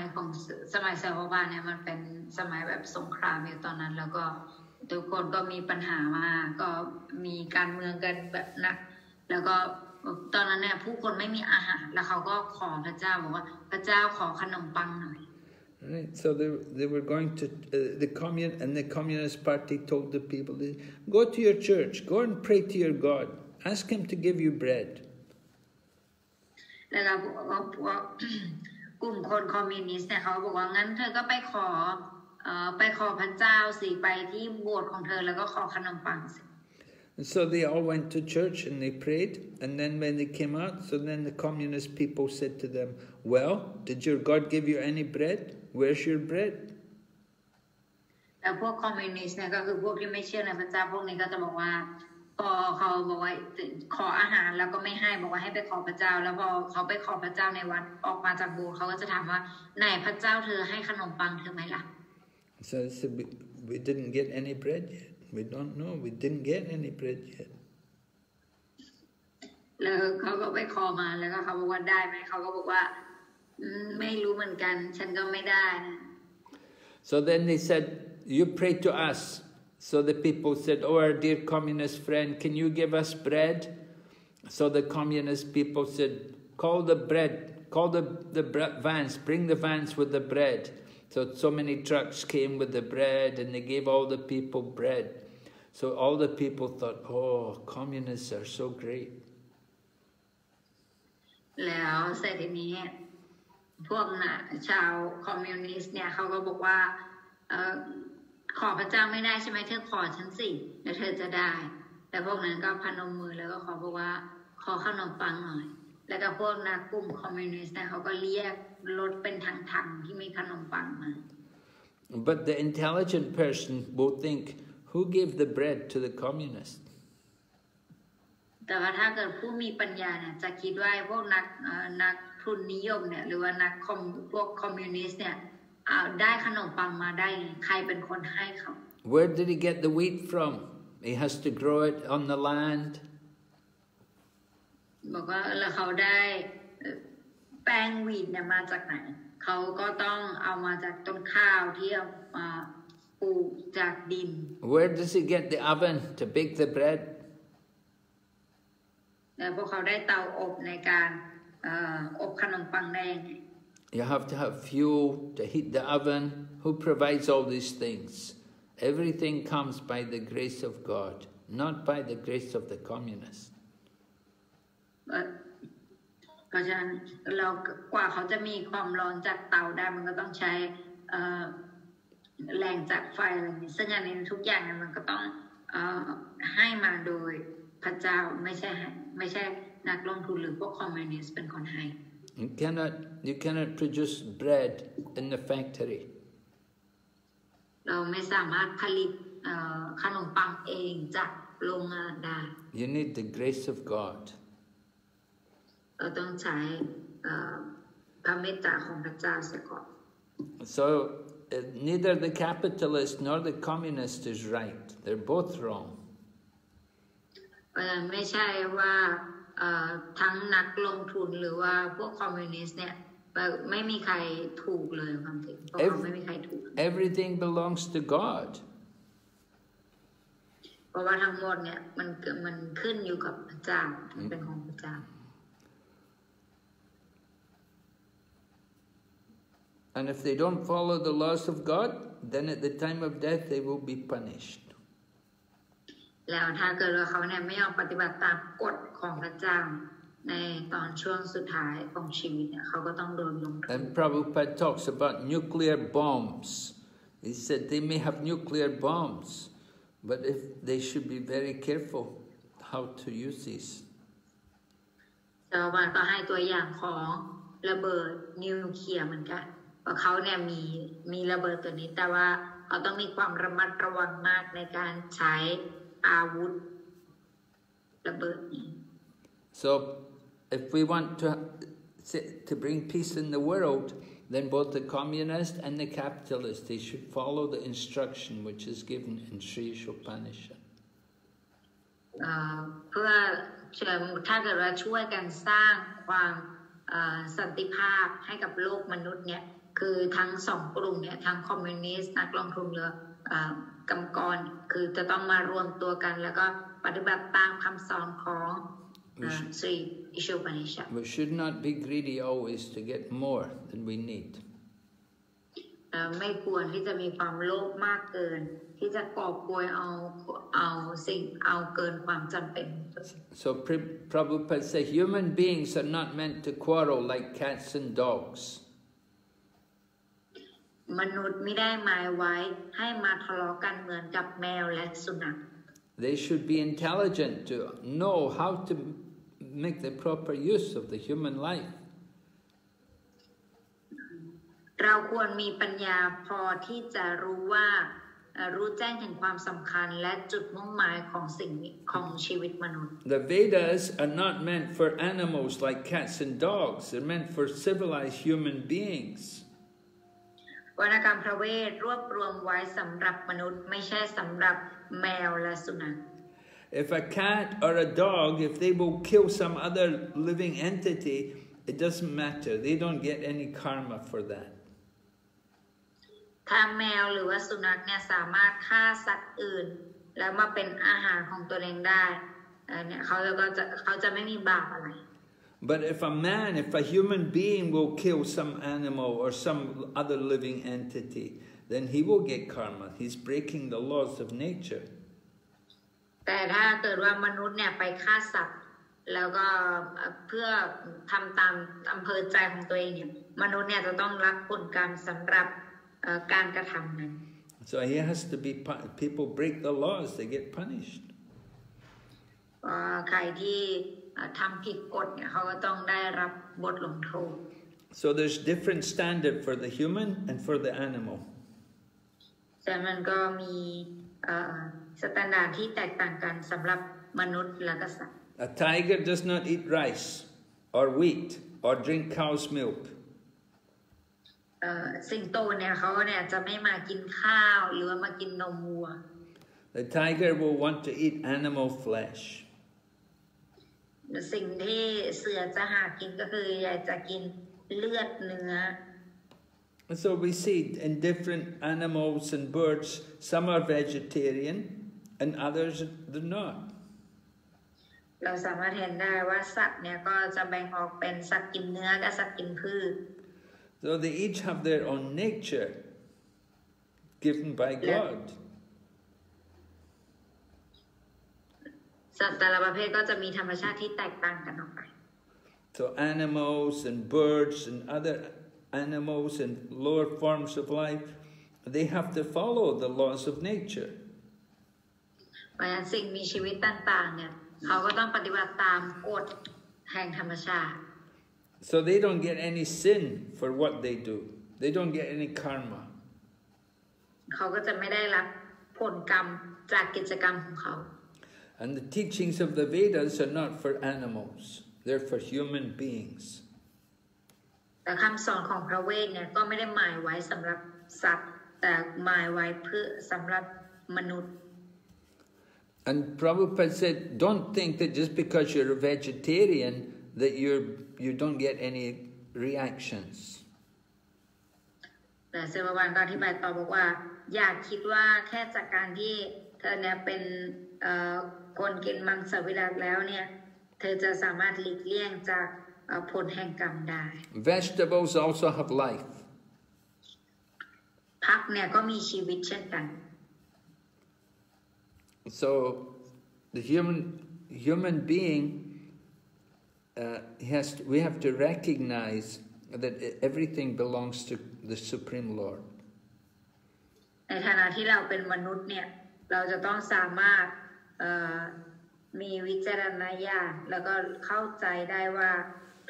ยสาวบ้านเนี่ยมันเป็นสมัยแบบสงครามอยู่ตอนนั้นแล้วก็ทุกคนก็มีปัญหามากก็มีการเมืองกันแบบหนักแล้วก็ตอนนั้นเนี่ยผู้คนไม่มีอาหารแล้วเขาก็ขอพระเจ้าบอกว่าพระเจ้าขอขนมปังหน่อย Right, so they were going to the Communist Party told the people, go to your church, go and pray to your God, ask him to give you bread. แล้วก็กลุ่มคนคอมมิวนิสต์เนี่ยเขาบอกว่างั้นเธอก็ไปขอพระเจ้าสิไปที่โบสถ์ของเธอแล้วก็ขอขนมปังสิ And so they all went to church and they prayed, and then when they came out, so then the communist people said to them, well, did your God give you any bread? Where's your bread? แล้วพวกคอมมิวนิสต์เนี่ยก็คือพวกที่ไม่เชื่อในพระเจ้าพวกนี้ก็จะบอกว่าพอเขาบอกว่าขออาหารแล้วก็ไม่ให้บอกว่าให้ไปขอพระเจ้าแล้วพอเขาไปขอพระเจ้าในวัดออกมาจากโบสถ์เขาก็จะถามว่าไหนพระเจ้าเธอให้ขนมปังเธอไหมล่ะ So they said, we didn't get any bread yet. We don't know. We didn't get any bread yet. แล้วเขาก็ไปขอมาแล้วก็เขาบอกว่าได้ไหมเขาก็บอกว่าไม่รู้เหมือนกันฉันก็ไม่ได้นะ So then they said, you pray to us. So the people said, oh, our dear communist friend, can you give us bread? So the communist people said, call the vans, bring the vans with the bread. So many trucks came with the bread and they gave all the people bread. So all the people thought, oh, communists are so great. แล้วเสร็จทีนี้พวกชาวคอมมิวนิสต์เนี่ยเขาก็บอกว่าขอพระเจ้าไม่ได้ใช่ไหมเธอขอฉันสิแล้วเธอจะได้แต่พวกนั้นก็พนมมือแล้วก็ขอบอกว่าขอขนมปังหน่อยแล้วก็พวกนักกลุ่มคอมมิวนิสต์เขาก็เรียกรถเป็นถังๆที่มีขนมปังมา But the intelligent person will think, who gave the bread to the communists? แต่ว่าถ้าเกิดผู้มีปัญญาเนี่ยจะคิดว่าพวกนักทุนนิยมเนี่ยหรือว่าพวกคอมมิวนิสต์เนี่ยได้ขนมปังมาได้ใครเป็นคนให้เขา Where did he get the wheat from? He has to grow it on the land. บอกว่าแล้วเขาได้แป้งวีทเนี่ยมาจากไหนเขาก็ต้องเอามาจากต้นข้าวที่ปลูกจากดิน Where does he get the oven to bake the bread? แล้วพวกเขาได้เตาอบในการอบขนมปังได้ You have to have fuel to heat the oven. Who provides all these things? Everything comes by the grace of God, not by the grace of the communists. เพราะฉะนั้นเรากว่าเขาจะมีความร้อนจากเตาได้มันก็ต้องใช้แรงจากไฟอะไรอย่างนี้ซึ่งอันนี้ทุกอย่างมันก็ต้องให้มาโดยพระเจ้าไม่ใช่นักลงทุนหรือพวกคอมมิวนิสต์เป็นคนให้ You cannot produce bread in the factory. เราไม่สามารถผลิต ขนมปังเองจากโรงงานได้ You need the grace of God. เราต้องใช้พระเมตตาของพระเจ้าเสียก่อน So neither the capitalist nor the communist is right. They're both wrong. ไม่ใช่ว่าทั้งนักลงทุนหรือว่าพวกคอมมิวนิสต์เนี่ยไม่มีใครถูกเลยความจริงเพราะเขาไม่มีใครถูก Everything belongs to God. เพราะว่าทั้งหมดเนี่ยมันขึ้นอยู่กับพระเจ้าเป็นของพระเจ้า And if they don't follow the laws of God, then at the time of death they will be punished. แล้วถ้าเกิดว่าเขาเนี่ยไม่ยอมปฏิบัติตามกฎของพระเจ้าในตอนช่วงสุดท้ายของชีวิตเนี่ยเขาก็ต้องโดนลงโทษ And Prabhupada talks about nuclear bombs. He said they may have nuclear bombs, but if they should be very careful how to use these. ชาวบ้านก็ให้ตัวอย่างของระเบิดนิวเคลียร์เหมือนกันว่าเขาเนี่ยมีระเบิดตัวนี้แต่ว่าเขาต้องมีความระมัดระวังมากในการใช้อาวุธระเบิดนี้ So if we want to bring peace in the world, then both the communist and the capitalist, they should follow the instruction which is given in Sri Isopanisad. เพื่อถ้าเกิดว่าช่วยกันสร้างความสันติภาพให้กับโลกมนุษย์เนี่ยคือทั้งสองกลุ่มเนี่ยทั้งคอมมิวนิสต์นักลงทุนหรือกรรมกรคือจะต้องมารวมตัวกันแล้วก็ปฏิบัติตามคำสอนของSri Isopanisad. We should not be greedy always to get more than we need. ไม่ควรที่จะมีความโลภมากเกินที่จะกอบโกยเอาเกินความจำเป็น So Prabhupada said human beings are not meant to quarrel like cats and dogs. มนุษย์ไม่ได้หมายไว้ให้มาทะเลาะกันเหมือนกับแมวและสุนัข They should be intelligent to know how to make the proper use of the human life. เราควรมีปัญญาพอที่จะรู้แจ้งถึงความสำคัญและจุดมุ่งหมายของชีวิตมนุษย์ The Vedas are not meant for animals like cats and dogs. They're meant for civilized human beings. วรรณกรรมพระเวทรวบรวมไว้สำหรับมนุษย์ไม่ใช่สำหรับแมวและสุนัข If a cat or a dog, if they will kill some other living entity, it doesn't matter. They don't get any karma for that. ถ้าแมวหรือว่าสุนัขเนี่ยสามารถฆ่าสัตว์อื่นแล้วมาเป็นอาหารของตัวเองได้เนี่ยเขาจะไม่มีบาปอะไร But if a human being will kill some animal or some other living entity, then he will get karma. He's breaking the laws of nature. แต่ถ้าเกิดว่ามนุษย์เนี่ยไปฆ่าสัตว์แล้วก็เพื่อทำตามอำเภอใจของตัวเองเนี่ยมนุษย์เนี่ยจะต้องรับผลกรรมสำหรับการกระทำนั้น So he has to be, people break the laws, they get punished. ใครที่ทำผิดกฎเนี่ยเขาก็ต้องได้รับบทลงโทษ So there's different standard for the human and for the animal. แต่มันก็มีสแตนดาร์ดที่แตกต่างกันสำหรับมนุษย์และสัตว์ A tiger does not eat rice or wheat or drink cow's milk. สิงโตเนี่ยเขาเนี่ยจะไม่มากินข้าวหรือว่ามากินนมวัว The tiger will want to eat animal flesh. สิ่งที่เสือจะหากินก็คืออยากจะกินเลือดเนื้อ So we see in different animals and birds, some are vegetarian and others they're not. เราสามารถเห็นได้ว่าสัตว์เนี่ยก็จะแบ่งออกเป็นสัตว์กินเนื้อกับสัตว์กินพืช So they each have their own nature given by God. สัตว์แต่ละประเภทก็จะมีธรรมชาติที่แตกต่างกันออกไป So animals and birds and other animals and lower forms of life, they have to follow the laws of nature. เพราะฉะนั้นสิ่งมีชีวิตต่างๆเนี่ยเขาก็ต้องปฏิบัติตามกฎแห่งธรรมชาติ So they don't get any sin for what they do. They don't get any karma. เขาก็จะไม่ได้รับผ ผลกรรมจากกิจกรรมของเขา And the teachings of the Vedas are not for animals, they're for human beings. แต่คำสอนของพระเวทเนี่ยก็ไม่ได้หมายไว้สำหรับสัตว์แต่หมายไว้เพื่อสำหรับมนุษย์ And Prabhupada said, don't think that just because you're a vegetarian that you don't get any reactions. แต่เซวานก็อธิบายต่อบอกว่าอย่าคิดว่าแค่จากการที่เธอเนี่ยเป็นคนกินมังสวิรัติแล้วเนี่ยเธอจะสามารถหลีกเลี่ยงจากผลแห่งกรรมได้ Vegetables also have life. ผักเนี่ยก็มีชีวิตเช่นกัน So the human being we have to recognize that everything belongs to the Supreme Lord. ในฐานะที่เราเป็นมนุษย์เนี่ยเราจะต้องสามารถมีวิจารณญาณแล้วก็เข้าใจได้ว่า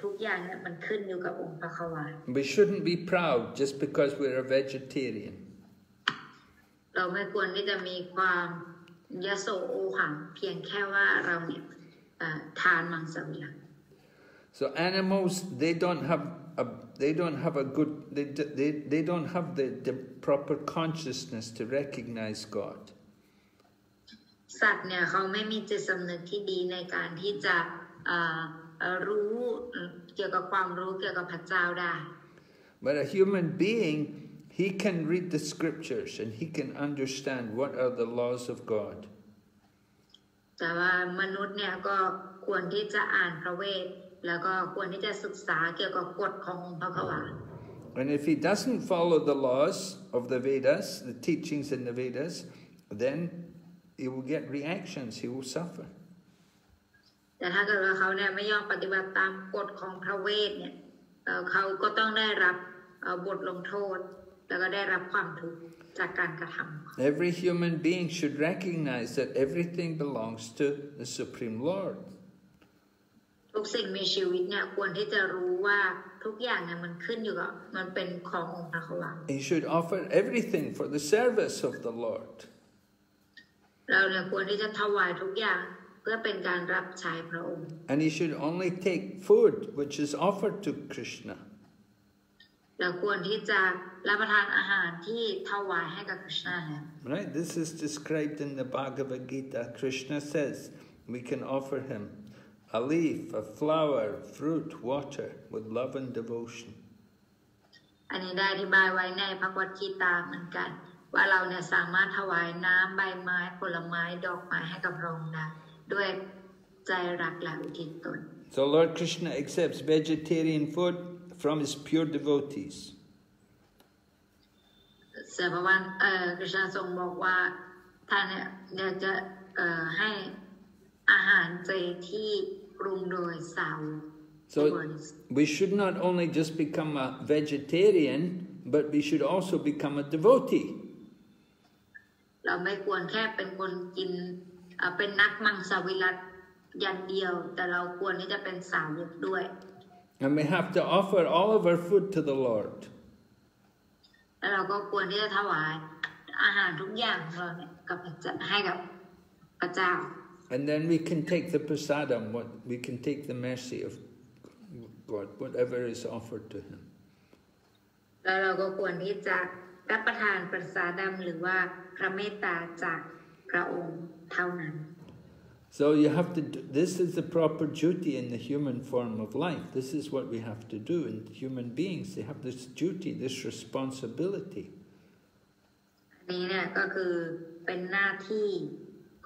ทุกอย่างเนี่ยมันขึ้นอยู่กับองค์พระควา We shouldn't be proud just because we're a vegetarian. เราไม่ควรที่จะมีความยโสโอหังเพียงแค่ว่าเราเนี่ยทานมังสวิรัติ So animals, they don't have a good, they don't have the proper consciousness to recognize God. สัตว์เนี่ยเขาไม่มีจิตสำนึกที่ดีในการที่จะรู้เกี่ยวกับความรู้เกี่ยวกับพระเจ้าได้ But a human being, he can read the scriptures and he can understand what are the laws of God. แต่ว่ามนุษย์เนี่ยก็ควรที่จะอ่านพระเวทแล้วก็ควรที่จะศึกษาเกี่ยวกับกฎขององค์พระควา And if he doesn't follow the laws of the Vedas, the teachings in the Vedas, then he will get reactions, he will suffer. แต่ถ้าเกิดว่าเขาเนี่ยไม่ยอมปฏิบัติตามกฎของพระเวทเนี่ยเขาก็ต้องได้รับบทลงโทษแล้วก็ได้รับความทุกข์จากการกระทำ Every human being should recognize that everything belongs to the Supreme Lord. ทุกสิ่งมีชีวิตเนี่ยควรที่จะรู้ว่าทุกอย่างเนี่ยมันขึ้นอยู่กับมันเป็นขององค์พระควา He should offer everything for the service of the Lord. เราเนี่ยควรที่จะถวายทุกอย่างเพื่อเป็นการรับใช้พระองค์ And he should only take food which is offered to Krishna. เราควรที่จะรับประทานอาหารที่ถวายให้กับคริชนาแล้ว Right? This is described in the Bhagavad Gita. Krishna says we can offer him a leaf, a flower, fruit, water with love and devotion. อันนี้ได้อธิบายไว้ในพระวกีตาเหมือนกันว่าเราเนี่ยสามารถถวายน้ำใบไม้ผลไม้ดอกไม้ให้กับพระองค์ได้ด้วยใจรักและอุทิศตน So Lord Krishna accepts vegetarian food from his pure devotees. เสพวันคริชนาทรงบอกว่าท่านเนี่ยอยากจะให้อาหารเจที่ปรุงโดยสาวก So we should not only just become a vegetarian, but we should also become a devotee. เราไม่ควรแค่เป็นคนกินเป็นนักมังสวิรัติอย่างเดียวแต่เราควรที่จะเป็นสาวกด้วย And we have to offer all of our food to the Lord. แล้วเราก็ควรที่จะถวายอาหารทุกอย่างของเราเนี่ยกับให้กับพระเจ้า And then we can take the prasadam, we can take the mercy of God, whatever is offered to him. แล้วเราก็ควรที่จะรับประทานประสาดัมหรือว่าพระเมตตาจากพระองค์เท่านั้น So you have to do, this is the proper duty in the human form of life. This is what we have to do. And human beings, they have this duty, this responsibility. นี้เนี่ยก็คือเป็นหน้าที่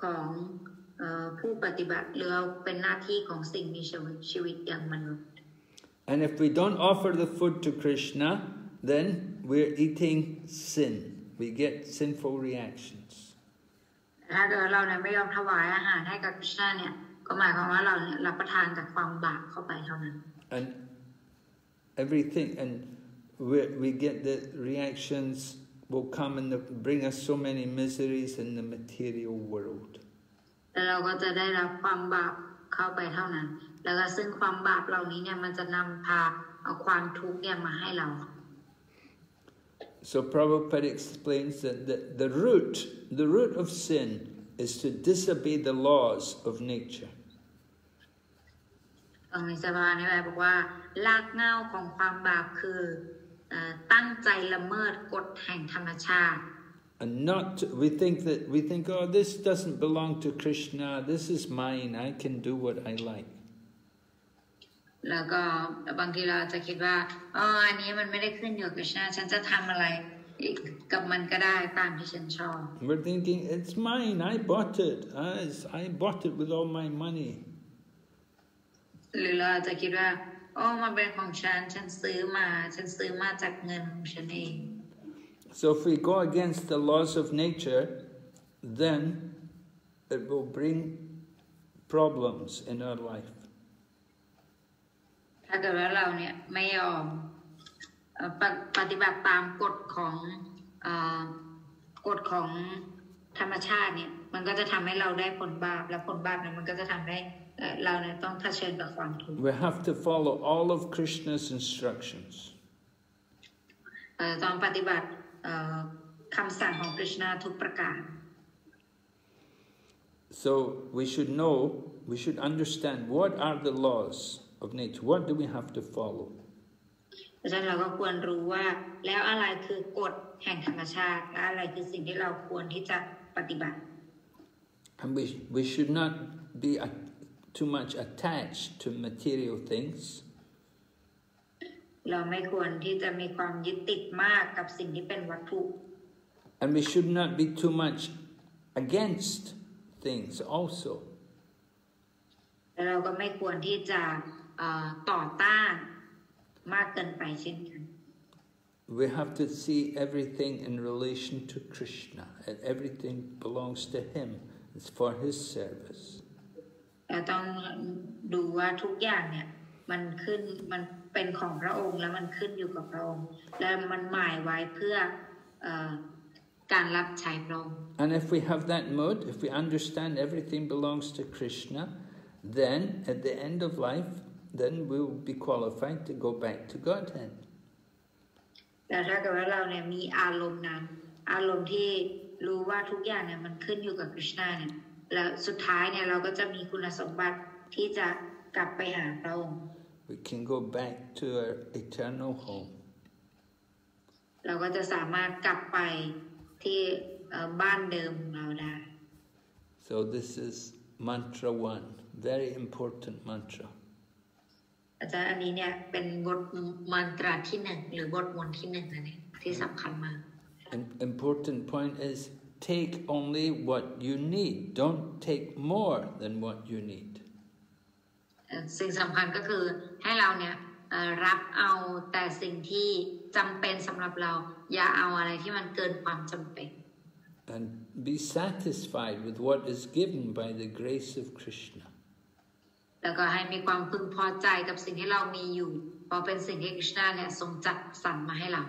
ของผู้ปฏิบัติหรือเป็นหน้าที่ของสิ่งมีชีวิตอย่างมนุษย์ And if we don't offer the food to Krishna, then we're eating sin. We get sinful reactions. ถ้าเกิดเราเนี่ยไม่ยอมถวายอาหารให้กับคริชนาเนี่ยก็หมายความว่าเราเนี่ยรับประทานแต่ความบาปเข้าไปเท่านั้น And everything, and we get the reactions will come and bring us so many miseries in the material world. แล้วเราก็จะได้รับความบาปเข้าไปเท่านั้นแล้วก็ซึ่งความบาปเหล่านี้เนี่ยมันจะนำพาเอาความทุกข์เนี่ยมาให้เรา So Prabhupada explains that the root of sin is to disobey the laws of nature. องค์อิสวานี่บอกว่ารากเหง้าของความบาปคือตั้งใจละเมิดกฎแห่งธรรมชาติ And we think, oh, this doesn't belong to Krishna, this is mine, I can do what I like. แล้วก็บางทีเราจะคิดว่าอันนี้มันไม่ได้ขึ้นอยู่กับ Krishna ฉันจะทำอะไรกับมันก็ได้ตามที่ฉันชอบ We're thinking, it's mine, I bought it, I bought it with all my money. หรือเราจะคิดว่ามันเป็นของฉันซื้อมาจากเงินของฉันเอง So if we go against the laws of nature, then it will bring problems in our life. ถ้าเกิดว่าเราเนี่ยไม่ยอมปฏิบัติตามกฎของธรรมชาติเนี่ยมันก็จะทำให้เราได้ผลบาปและผลบาปเนี่ยมันก็จะทำให้เราเนี่ยต้องเผชิญกับความทุกข์ We have to follow all of Krishna's instructions. ต้องปฏิบัติคำสั่งของ Krishna ทุกประการ So we should understand what are the laws of nature. What do we have to follow? ดังนั้นเราก็ควรรู้ว่าแล้วอะไรคือกฎแห่งธรรมชาติและอะไรคือสิ่งที่เราควรที่จะปฏิบัติ And we should not be too much attached to material things. เราไม่ควรที่จะมีความยึดติดมากกับสิ่งที่เป็นวัตถุ And we should not be too much against things also. และเราก็ไม่ควรที่จะต่อต้านมากเกินไปเช่นกัน We have to see everything in relation to Krishna, and everything belongs to Him. It's for His service. เราต้องดูว่าทุกอย่างเนี่ยมันเป็นของพระองค์แล้วมันขึ้นอยู่กับพระองค์และมันหมายไว้เพื่อการรับใช้พระองค์ And if we have that mode, if we understand everything belongs to Krishna, then at the end of life, then we will be qualified to go back to Godhead. แต่ถ้าเกิดว่าเราเนี่ยมีอารมณ์นั้นอารมณ์ที่รู้ว่าทุกอย่างเนี่ยมันขึ้นอยู่กับคริชนาเนี่ยแล้วสุดท้ายเนี่ยเราก็จะมีคุณสมบัติที่จะกลับไปหาพระองค์ We can go back to our eternal home. เราก็จะสามารถกลับไปที่บ้านเดิมของเราได้ So this is mantra 1, very important mantra. อาจารย์อันนี้เนี่ยเป็นบทมันตราที่1หรือบทมนต์ที่1นั่นเองที่สำคัญมาก An important point is take only what you need. Don't take more than what you need. สิ่งสำคัญก็คือให้เราเนี่ยรับเอาแต่สิ่งที่จำเป็นสำหรับเราอย่าเอาอะไรที่มันเกินความจำเป็น And be satisfied with what is given by the grace of Krishna. แล้วก็ให้มีความพึงพอใจกับสิ่งที่เรามีอยู่เพราะเป็นสิ่งที่คริชนาเนี่ยทรงจัดสรรมาให้เรา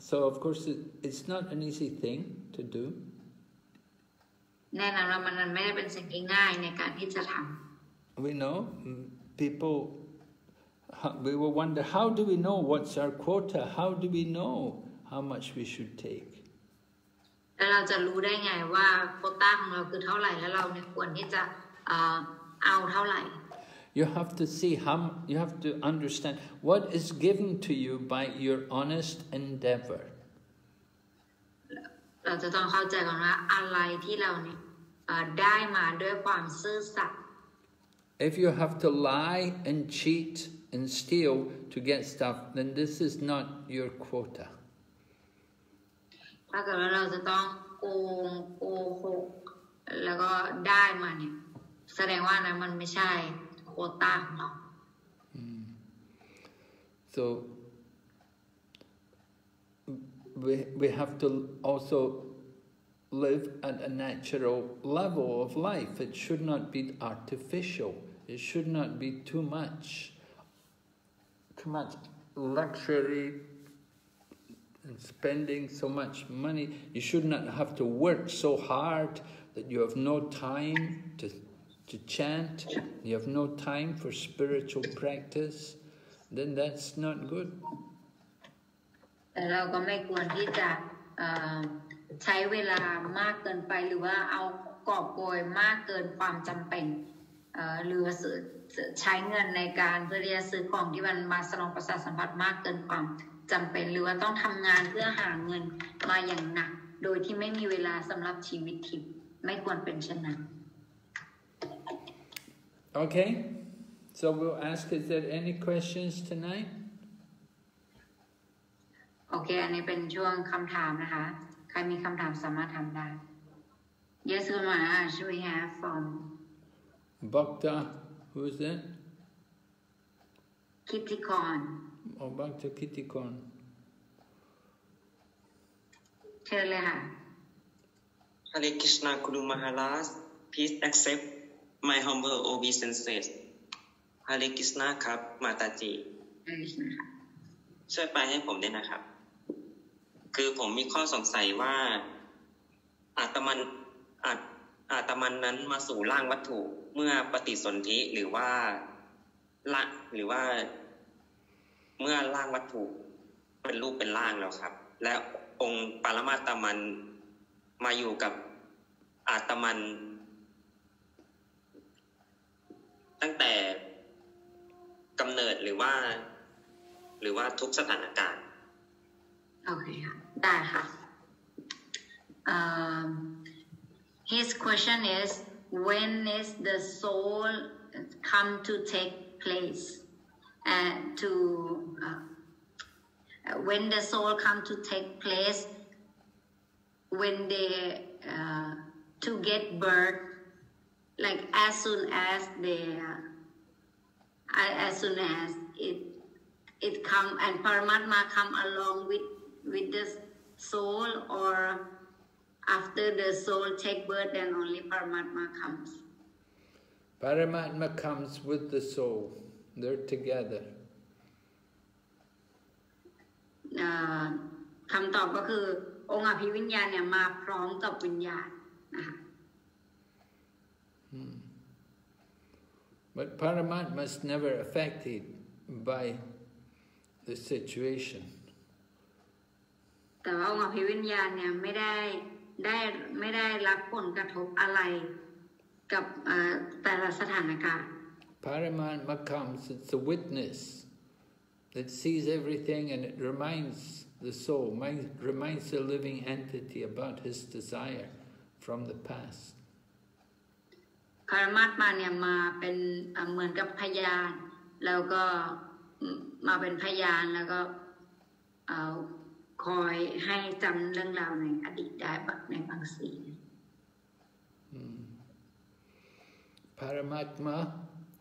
So of course it's not an easy thing to do. แน่นอนว่ามันไม่ได้เป็นสิ่งที่ง่ายในการที่จะทำ We know people. We will wonder, how do we know what's our quota? How do we know how much we should take? แล้วเราจะรู้ได้ไงว่าโควต้าของเราคือเท่าไหร่แล้วเราเนี่ยควรที่จะเอาเท่าไหร่ You have to see you have to understand what is given to you by your honest endeavor. เราจะต้องเข้าใจก่อนว่าอะไรที่เราเนี่ยได้มาด้วยความซื่อสัตย์ If you have to lie and cheat and steal to get stuff, then this is not your quota. ถ้าเกิดว่าเราจะต้องโกหกแล้วก็ได้มาเนี่ยแสดงว่านั้นมันไม่ใช่โควต้าของเรา So we have to also live at a natural level of life. It should not be artificial. It should not be too much luxury and spending so much money. You should not have to work so hard that you have no time to chant, you have no time for spiritual practice. Then that's not good. แต่เราก็ไม่ควรที่จะใช้เวลามากเกินไปหรือว่าเอากอบโกยมากเกินความจำเป็นหรือใช้เงินในการเพื่อที่จะซื้อของที่มันมาสนองประสาทสัมผัสมากเกินความจำเป็นหรือว่าต้องทำงานเพื่อหาเงินมาอย่างหนักโดยที่ไม่มีเวลาสำหรับชีวิตทิพย์ไม่ควรเป็นเช่นนั้น Okay, so we'll ask, is there any questions tonight? โอเคอันนี้เป็นช่วงคำถามนะคะใครมีคำถามสามารถถามได้ Yes, good morning. Should we have from Bhakta, who is that? Kittikon. Oh, Bhakta Kittikon. เชิญเลยค่ะ Hare Krishna Guru Maharaj, please accept my humble obeisances. Hare Krishna ครับมาตาจีช่วยไปให้ผมด้วยนะครับคือผมมีข้อสงสัยว่าอาตมันนั้นมาสู่ร่างวัตถุเมื่อปฏิสนธิหรือว่าเมื่อร่างวัตถุเป็นรูปเป็นร่างแล้วครับและองค์ปรมาตมันมาอยู่กับอาตมันตั้งแต่กำเนิดหรือว่าทุกสถานการณ์โอเคค่ะได้ค่ะ His question is when is the soul come to take place when the soul come to take place when they to get birth like as soon as it come and Paramatma come along with the soul or after the soul take birth then only Paramatma comes. Paramatma comes with the soul. They're together. คำตอบก็คือองค์อภิวิญญาณเนี่ยมาพร้อมกับวิญญาณนะคะ But Paramatma is never affected by the situation. แต่ว่าองค์อภิวิญญาณเนี่ยไม่ได้รับผลกระทบอะไรกับแต่ละสถานการณ์ Paramatma comes, it's a witness that sees everything and it reminds the soul, reminds the living entity about his desire from the past. ปรมาตมาเนี่ยมาเป็นเหมือนกับพยานแล้วก็มาเป็นพยานแล้วก็คอยให้จำเรื่องราวในอดีตได้ในบางสิ่ง Paramatma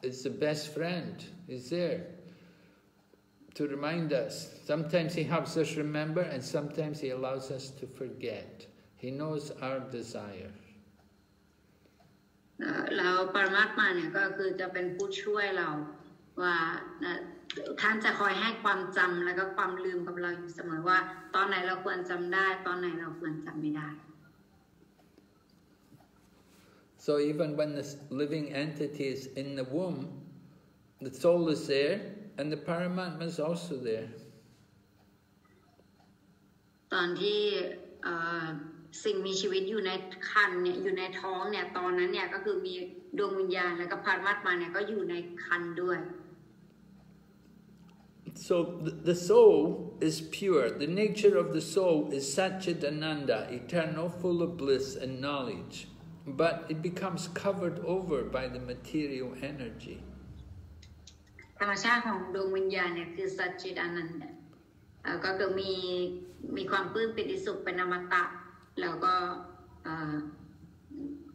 is the best friend. He's there to remind us. Sometimes he helps us remember and sometimes he allows us to forget. He knows our desire. แล้วปรมาตมาเนี่ยก็คือจะเป็นผู้ช่วยเราว่าท่านจะคอยให้ความจำแล้วก็ความลืมกับเราอยู่เสมอว่าตอนไหนเราควรจำได้ตอนไหนเราควรจำไม่ได้ So even when the living entity is in the womb, the soul is there and the Paramatma is also there. ตอนที่สิ่งมีชีวิตอยู่ในครรภ์เนี่ยอยู่ในท้องเนี่ยตอนนั้นเนี่ยก็คือมีดวงวิญญาณแล้วก็ปรมาตมาเนี่ยก็อยู่ในครรภ์ด้วย So the soul is pure. The nature of the soul is Satchidananda, eternal, full of bliss and knowledge. But it becomes covered over by the material energy. ธรรมชาติของดวงวิญญาณเนี่ยคือสัจจิตานันดาก็คือมีความปลื้มปิติสุขเป็นอมตะแล้วก็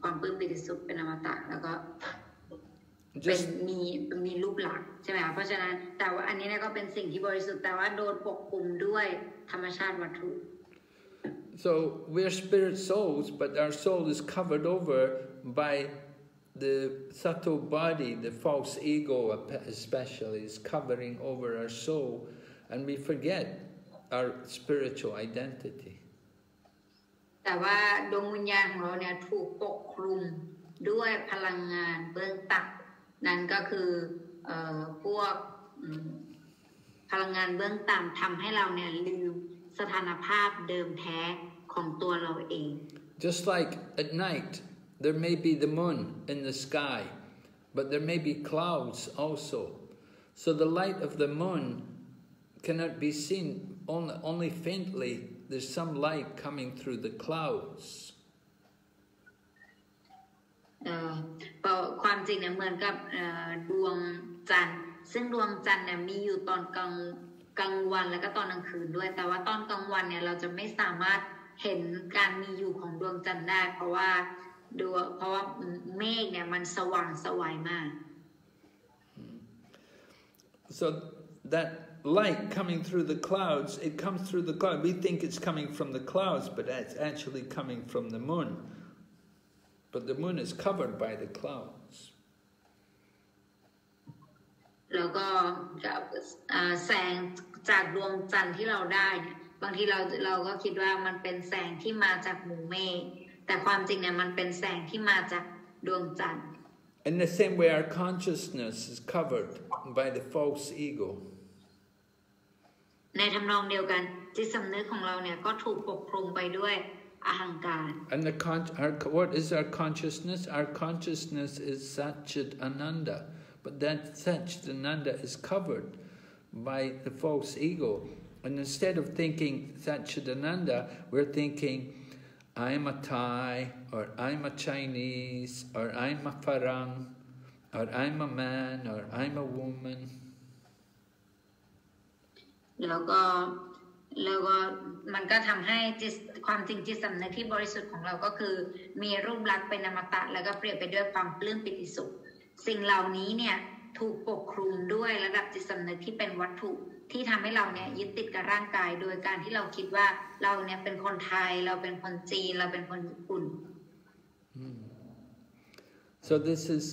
ความปลื้มปิติสุขเป็นอมตะแล้วก็เป็นมีรูปหลักใช่ไหมคะเพราะฉะนั้นแต่ว่าอันนี้เนี่ยก็เป็นสิ่งที่บริสุทธิ์แต่ว่าโดนปกคลุมด้วยธรรมชาติวัตถุ So we're spirit souls, but our soul is covered over by the subtle body, the false ego especially, is covering over our soul, and we forget our spiritual identity. แต่ว่าดวงวิญญาณของเราเนี่ยถูกปกคลุมด้วยพลังงานเบื้องต่ำนั่นก็คือพวกพลังงานเบื้องต่ำทำให้เราเนี่ยลืม สถานภาพเดิมแท้ของตัวเราเอง Just like at night there may be the moon in the sky but there may be clouds also so the light of the moon cannot be seen only faintly there's some light coming through the cloudsความจริงเนี่ยเหมือนกับดวงจันทร์ซึ่งดวงจันทร์เนี่ยมีอยู่ตอนกลางวันแล้วก็ตอนกลางคืนด้วยแต่ว่าตอนกลางวันเนี่ยเราจะไม่สามารถเห็นการมีอยู่ของดวงจันทร์ได้เพราะว่าเมฆเนี่ยมันสว่างไสวมาก So that light coming through the clouds, it comes through the cloud. We think it's coming from the clouds, but it's actually coming from the moon. But the moon is covered by the clouds. แล้วก็แสงจากดวงจันทร์ที่เราได้เนี่ยบางทีเราก็คิดว่ามันเป็นแสงที่มาจากหมู่เมฆแต่ความจริงเนี่ยมันเป็นแสงที่มาจากดวงจันทร์ In the same way, our consciousness is covered by the false ego. ในทำนองเดียวกันจิตสำนึกของเราเนี่ยก็ถูกปกคลุมไปด้วยอหังการ And what is our consciousness? Our consciousness is Satchit Ananda, but that Satchit Ananda is covered by the false ego. And instead of thinking Satchit Ananda, we're thinking, I'm a Thai, or I'm a Chinese, or I'm a Farang, or I'm a man, or I'm a woman. แล้วก็มันก็ทำให้ความจริงจิตสำนึกที่บริสุทธิ์ของเราก็คือมีรูปลักษณ์เป็นอมตะแล้วก็เปรียบไปด้วยความปลื้มปิติสุขสิ่งเหล่านี้เนี่ยถูกปกคลุมด้วยระดับจิตสำนึกที่เป็นวัตถุที่ทำให้เราเนี่ยยึดติดกับร่างกายโดยการที่เราคิดว่าเราเนี่ยเป็นคนไทยเราเป็นคนจีนเราเป็นคนญี่ปุ่น So this is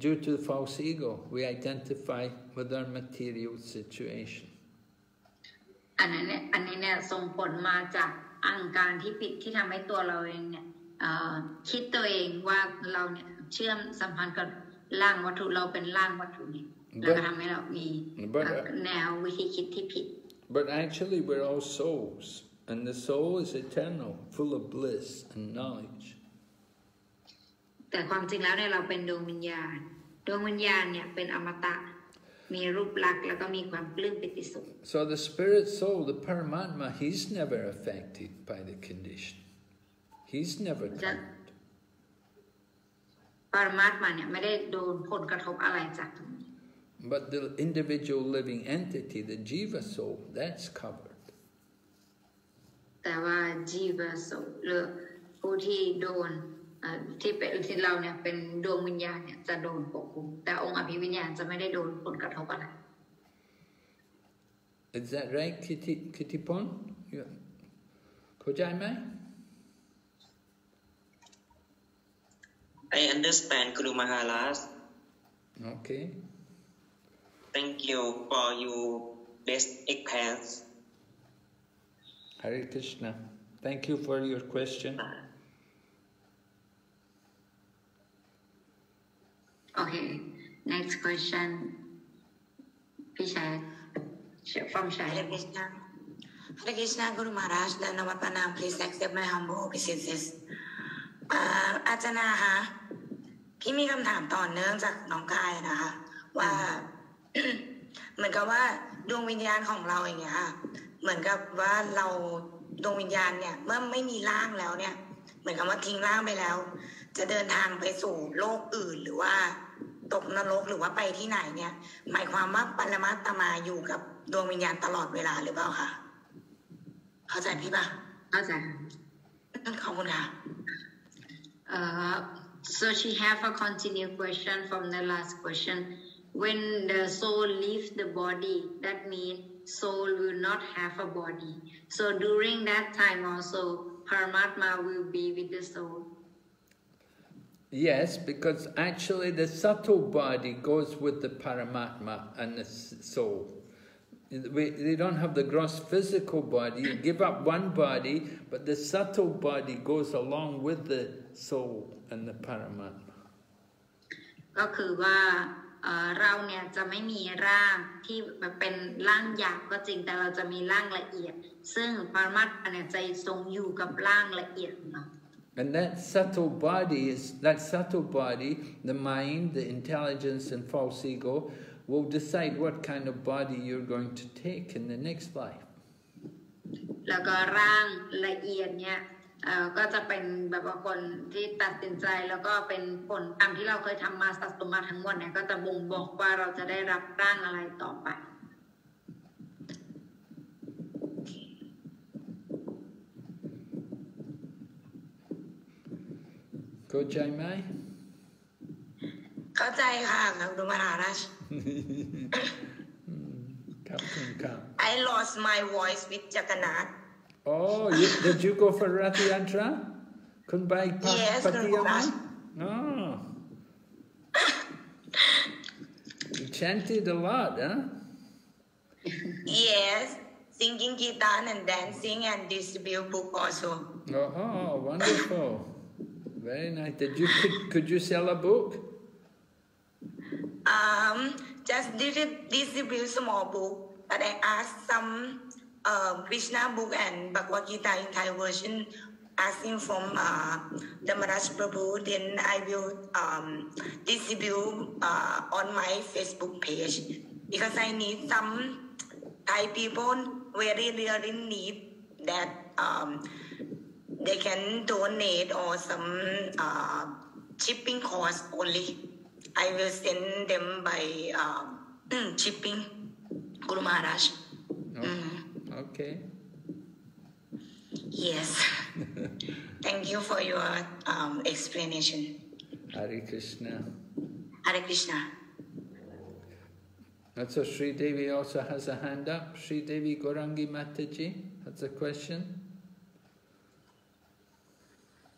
due to the false ego. We identify with our material situation. อันนี้เนี่ยส่งผลมาจากอหังการที่ผิดที่ทำให้ตัวเราเองเนี่ยคิดตัวเองว่าเราเนี่ยเชื่อมสัมพันธ์กับร่างวัตถุเราเป็นร่างวัตถุนี่แล้วก็ทำให้เรามีแนววิธีคิดที่ผิด But actually we're all souls and the soul is eternal, full of bliss and knowledge. แต่ความจริงแล้วเนี่ยเราเป็นดวงวิญญาณเนี่ยเป็นอมตะมีรูปลักษณ์แล้วก็มีความปลื้มปิติสุข So the spirit soul, the Paramatma, he's never affected by the condition. He's never covered. Paramatma เนี่ยไม่ได้โดนผลกระทบอะไรจากตรงนี้ But the individual living entity, the Jiva soul, that's covered. แต่ว่า Jiva soul หรือผู้ที่โดนที่เราเนี่ยเป็นดวงวิญญาณเนี่ยจะโดนปกคลุมแต่องค์อภิวิญญาณจะไม่ได้โดนผลกระทบอะไร Is that right, Kitty Pon? เข้าใจไหม? I understand, Guru Maharaj. Okay. Thank you for your best expanse. Hare Krishna. Thank you for your question. Okay, next question. Pishad, from Shad. Hare Krishna. Hare Krishna, Guru Maharaj. Dhanam Pranam. Please accept my humble obeisances. อาจารย์นะคะพี่มีคำถามต่อเนื่องจากน้องกายนะคะว่าเหมือนกับว่าดวงวิญญาณของเราอย่างเงี้ยค่ะเหมือนกับว่าเราดวงวิญญาณเนี่ยเมื่อไม่มีร่างแล้วเนี่ยเหมือนกับว่าทิ้งร่างไปแล้วจะเดินทางไปสู่โลกอื่นหรือว่าตกนรกหรือว่าไปที่ไหนเนี่ยหมายความว่าปรมัตถมาอยู่กับดวงวิญญาณตลอดเวลาหรือเปล่าคะเข้าใจพี่ป่ะเข้าใจขอบคุณค่ะSo she have a continued question from the last question. When the soul leaves the body, that means soul will not have a body. So during that time also, Paramatma will be with the soul. Yes, because actually the subtle body goes with the Paramatma and the soul. They don't have the gross physical body. You give up one body, but the subtle body goes along with the soul and the Paramatma. ก็คือว่า เราเนี่ยจะไม่มีร่างที่แบบเป็นร่างหยาบก็จริงแต่เราจะมีร่างละเอียดซึ่งปรมัตถ์เนี่ยจะทรงอยู่กับร่างละเอียดเนาะ And that subtle body, the mind, the intelligence and false ego, will decide what kind of body you're going to take in the next life. แล้วก็ร่างละเอียดเนี่ยก็จะเป็นแบบว่าคนที่ตัดสินใจแล้วก็เป็นผลกรรมที่เราเคยทำมาสะสมมาทั้งหมดเนี่ยก็จะบ่งบอกว่าเราจะได้รับร่างอะไรต่อไปเข้าใจไหมเข้าใจค่ะคุณมหาราช I lost my voice with Jagannath. Oh, did you go for Rath Yantra? Yes, Oh. You chanted a lot, huh? Yes, singing kirtan and dancing and distribute book also. Oh, wonderful. Very nice. Could you sell a book? Just distribute small book, but I asked some Krishna book and Bhagavad Gita in Thai version, asking from Dhamaraj Prabhu. Then I will distribute on my Facebook page because I need some Thai people very really need that they can donate or some shipping cost only. I will send them by shipping, Guru Maharaj. Okay. Yes. Thank you for your explanation. Hare Krishna. Hare Krishna. And so Sri Devi also has a hand up. Sri Devi Gaurangi Mataji has a question.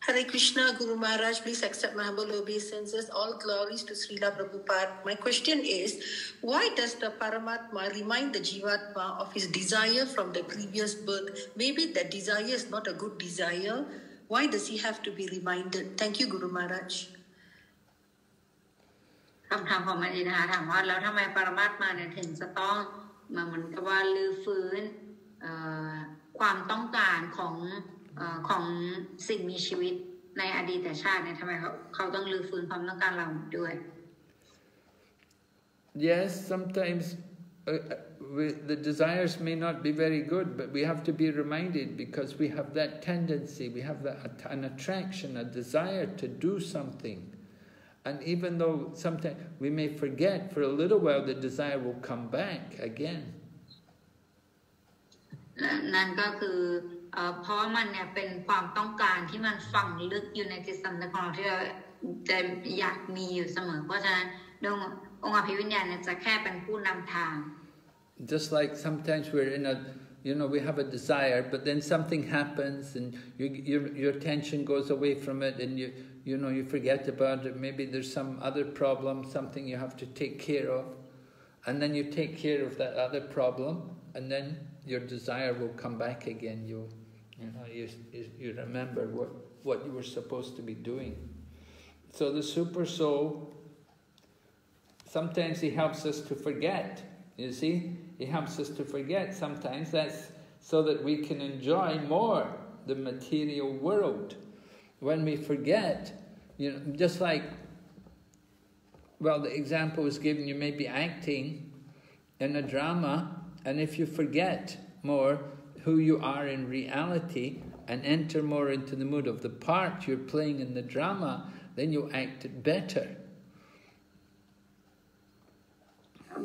Hare Krishna, Guru Maharaj, please accept my humble obeisances. All glories to Srila Prabhupada. My question is, why does the Paramatma remind the Jivatma of his desire from the previous birth? Maybe that desire is not a good desire. Why does he have to be reminded? Thank you, Guru Maharaj. คำถามของมันอินทาถามว่าแล้วทำไมปรมัตถ์มาเนี่ยถึงจะต้องมาเหมือนกับว่าลื้อฟื้นความต้องการของสิ่งมีชีวิตในอดีตชาติเนี่ยทำไมเขาต้องลื้อฟื้นความต้องการเราด้วย Yes, sometimes the desires may not be very good, but we have to be reminded because we have that tendency, we have an attraction, a desire to do something. And even though sometimes we may forget for a little while, the desire will come back again. นั่นก็คือเพราะมันเนี่ยเป็นความต้องการที่มันฝังลึกอยู่ในจิตสำนึกของเราที่เราจะอยากมีอยู่เสมอเพราะฉะนั้นองค์อภิวิญญาณเนี่ยจะแค่เป็นผู้นำทาง Just like sometimes we're in we have a desire, but then something happens and your attention goes away from it and you forget about it. Maybe there's some other problem, something you have to take care of. And then you take care of that other problem and then your desire will come back again. You remember what you were supposed to be doing. So the super soul, sometimes he helps us to forget. You see, he helps us to forget sometimes. That's so that we can enjoy more the material world. When we forget, just like, well, the example was given, you may be acting in a drama, and if you forget more who you are in reality and enter more into the mood of the part you're playing in the drama, then you act it better.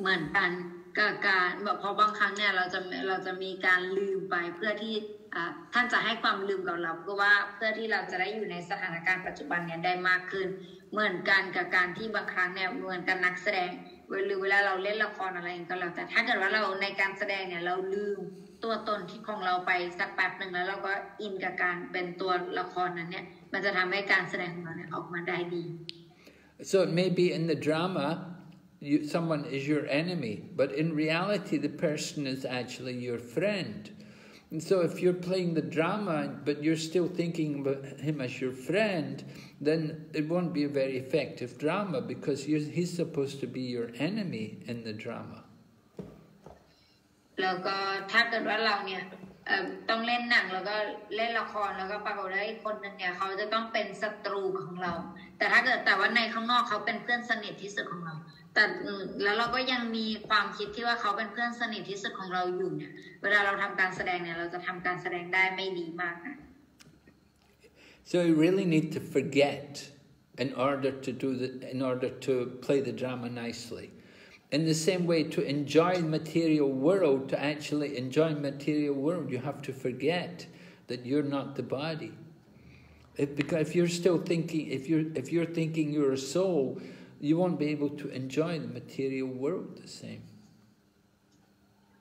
เหมือนกันกับการเพราะบางครั้งเนี่ยเราจะมีการลืมไปเพื่อที่ท่านจะให้ความลืมกับเราเพื่อที่เราจะได้อยู่ในสถานการณ์ปัจจุบันเนี่ยได้มากขึ้นเหมือนกันกับการที่บางครั้งเนี่ยเหมือนกันนักแสดงหรือเวลาเราเล่นละครอะไรก็แล้วแต่ถ้าเกิดว่าเราในการแสดงเนี่ยเราลืมตัวตนที่ของเราไปสักแป๊บหนึ่งแล้วเราก็อินกับการเป็นตัวละครนั้นเนี่ยมันจะทำให้การแสดงของเราเนี่ยออกมาได้ดี So it may be in the drama someone is your enemy, but in reality the person is actually your friend. And so if you're playing the drama, but you're still thinking about him as your friend, then it won't be a very effective drama, because he's supposed to be your enemy in the drama. แล้วก็ถ้าเกิดว่าเราเนี่ยต้องเล่นหนังแล้วก็เล่นละครแล้วก็ปรากฏว่าอีกคนนึงเนี่ยเขาจะต้องเป็นศัตรูของเราแต่ว่าในข้างนอกเขาเป็นเพื่อนสนิทที่สุดของเราแต่แล้วเราก็ยังมีความคิดที่ว่าเขาเป็นเพื่อนสนิทที่สุดของเราอยู่เนี่ยเวลาเราทำการแสดงเนี่ยเราจะทำการแสดงได้ไม่ดีมากนะ So you really need to forget in order to play the drama nicely. In the same way, to enjoy material world, to actually enjoy material world, you have to forget that you're not the body. Because if you're still thinking, if you're thinking you're a soul, you won't be able to enjoy the material world the same.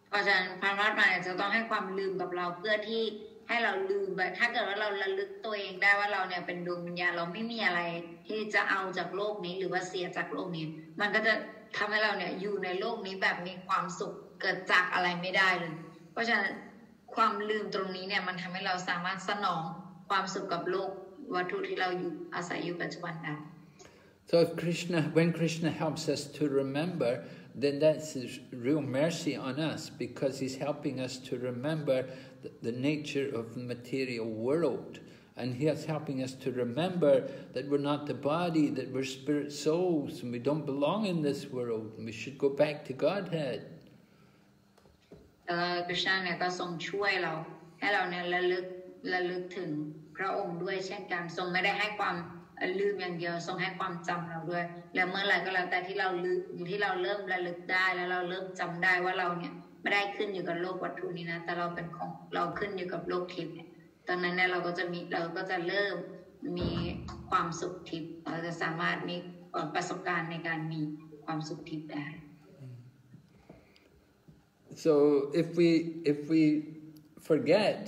เพราะฉะนั้นพระรัตน์มาจะต้องให้ความลืมกับเราเพื่อที่ให้เราลืมไปถ้าเกิดว่าเราระลึกตัวเองได้ว่าเราเนี่ยเป็นดวงวิญญาณเราไม่มีอะไรที่จะเอาจากโลกนี้หรือว่าเสียจากโลกนี้มันก็จะทำให้เราเนี่ยอยู่ในโลกนี้แบบมีความสุขเกิดจากอะไรไม่ได้เลยเพราะฉะนั้นความลืมตรงนี้เนี่ยมันทำให้เราสามารถสนองความสุขกับโลกวัตถุที่เราอยู่อาศัยอยู่ปัจจุบันได้ So when Krishna helps us to remember, then that's his real mercy on us, because he's helping us to remember the nature of the material world. And he is helping us to remember that we're not the body, that we're spirit souls, and we don't belong in this world, and we should go back to Godhead. พระเจ้าเนี่ยก็ทรงช่วยเราให้เราเนี่ยระลึกถึงพระองค์ด้วยเช่นกันทรงไม่ได้ให้ความลืมอย่างเดียวทรงให้ความจำเราด้วยแล้วเมื่อไหร่ก็แล้วแต่ที่เราเริ่มระลึกได้แล้วเราเริ่มจำได้ว่าเราเนี่ยไม่ได้ขึ้นอยู่กับโลกวัตถุนี้นะแต่เราเป็นของเราขึ้นอยู่กับโลกทิพย์เนี่ยตอนนั้นเนี่ยเราก็จะเริ่มมีความสุขทิพย์เราจะสามารถมีประสบการณ์ในการมีความสุขทิพย์ได้ So if we forget,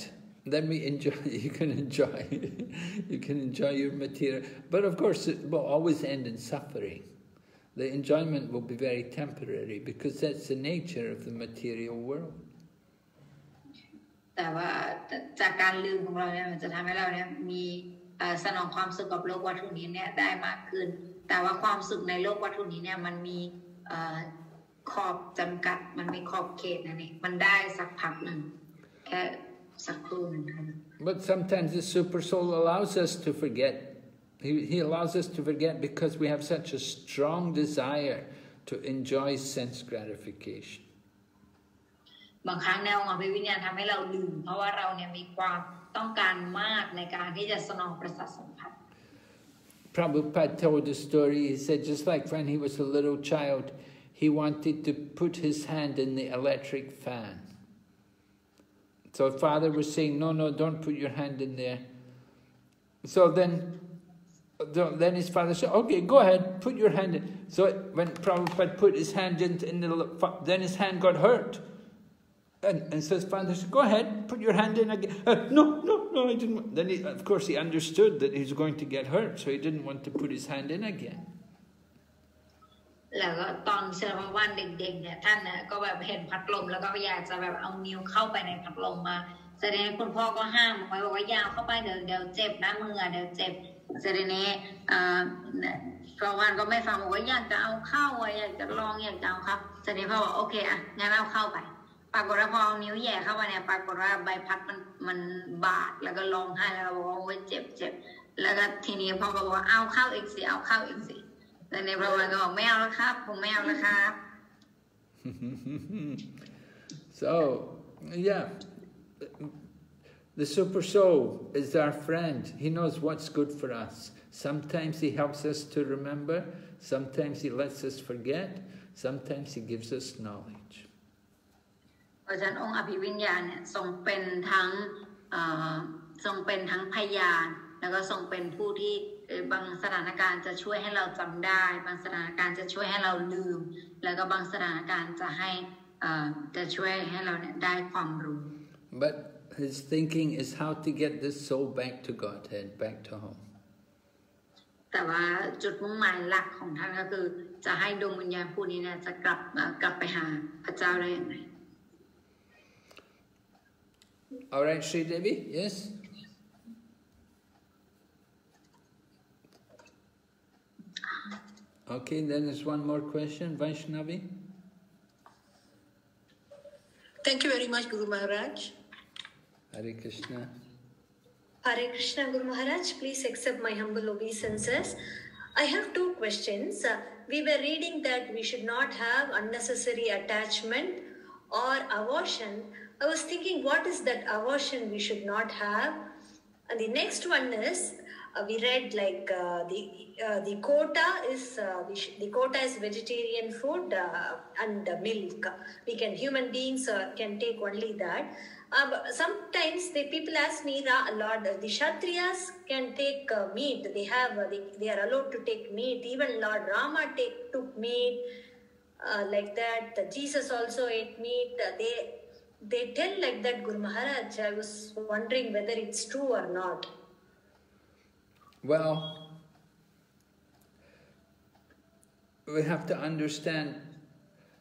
then you can enjoy your material. But of course it will always end in suffering. The enjoyment will be very temporary, because that's the nature of the material world. แต่ว่าจากการลืมของเราเนี่ยมันจะทำให้เราเนี่ยมีสนองความสุขกับโลกวัตถุนี้เนี่ยได้มากขึ้นแต่ว่าความสุขในโลกวัตถุนี้เนี่ยมันมีขอบจำกัดมันมีขอบเขตนั่นเองมันได้สักพักหนึ่งแค่สักครู่หนึ่ง But sometimes the super soul allows us to forget. He allows us to forget because we have such a strong desire to enjoy sense gratification. บางครั้งแนวของวิญญาณทำให้เราลืมเพราะว่าเราเนี่ยมีความต้องการมากในการที่จะสนองประสาทสัมผัส Prabhupada told a story. He said just like when he was a little child, he wanted to put his hand in the electric fan. So father was saying, no, don't put your hand in there. So then his father said, okay, go ahead, put your hand in. So when Prabhupada put his hand in then his hand got hurt. And so his father said, go ahead, put your hand in again. No, I didn't want. Then of course he understood that he was going to get hurt, so he didn't want to put his hand in again. แล้วก็ตอนเชื่อว่าวันเด็กๆเนี่ยท่านเนี่ยก็แบบเห็นพัดลมแล้วก็อยากจะแบบเอานิ้วเข้าไปในพัดลมมาแสดงคุณพ่อก็ห้ามไว้บอกว่าอย่าเข้าไปเดี๋ยวเจ็บนะมือเดี๋ยวเจ็บแสดงนี้พระวันก็ไม่ฟังบอกว่าอยากจะเอาเข้าอยากจะลองอยากจะเอาครับแสดงพ่อบอกโอเคอ่ะงั้นเอาเข้าไปปรากฏว่าพอเอานิ้วแย่เข้าไปเนี่ยปรากฏว่าใบพัดมันบาดแล้วก็ร้องไห้แล้วก็บอกว่าโอ้ยเจ็บแล้วก็ทีนี้พ่อก็บอกว่าเอาเข้าอีกสิเอาเข้าอีกสิแต่ในพระวันก็บอกไม่เอาแล้วครับผมไม่เอาแล้วครับ So yeah, the super soul is our friend. He knows what's good for us. Sometimes he helps us to remember, sometimes he lets us forget, sometimes he gives us knowledge. เพราะฉะนั้นองค์อภิวิญญาณเนี่ยทรงเป็นทั้งพยานแล้วก็ทรงเป็นผู้ที่บางสถานการณ์จะช่วยให้เราจำได้บางสถานการณ์จะช่วยให้เราลืมแล้วก็บางสถานการณ์จะช่วยให้เราเนี่ยได้ความรู้ But his thinking is how to get this soul back to Godhead, back to home. แต่ว่าจุดมุ่งหมายหลักของท่านก็คือจะให้ดวงวิญญาณผู้นี้เนี่ยจะกลับไปหาพระเจ้าได้อย่างไร All right, Sri Devi, yes? Okay, then there's one more question, Vaishnavi. Thank you very much, Guru Maharaj. Hare Krishna. Hare Krishna, Guru Maharaj. Please accept my humble obeisances. I have two questions. We were reading that we should not have unnecessary attachment or aversion. I was thinking, what is that aversion we should not have? And the next one is, we read like the quota is vegetarian food and milk. Human beings can take only that. But sometimes the people ask me, Lord, the Kshatriyas can take meat. They are allowed to take meat. Even Lord Rama took meat like that. Jesus also ate meat. They tell like that, Guru Maharaj. I was wondering whether it's true or not. Well, we have to understand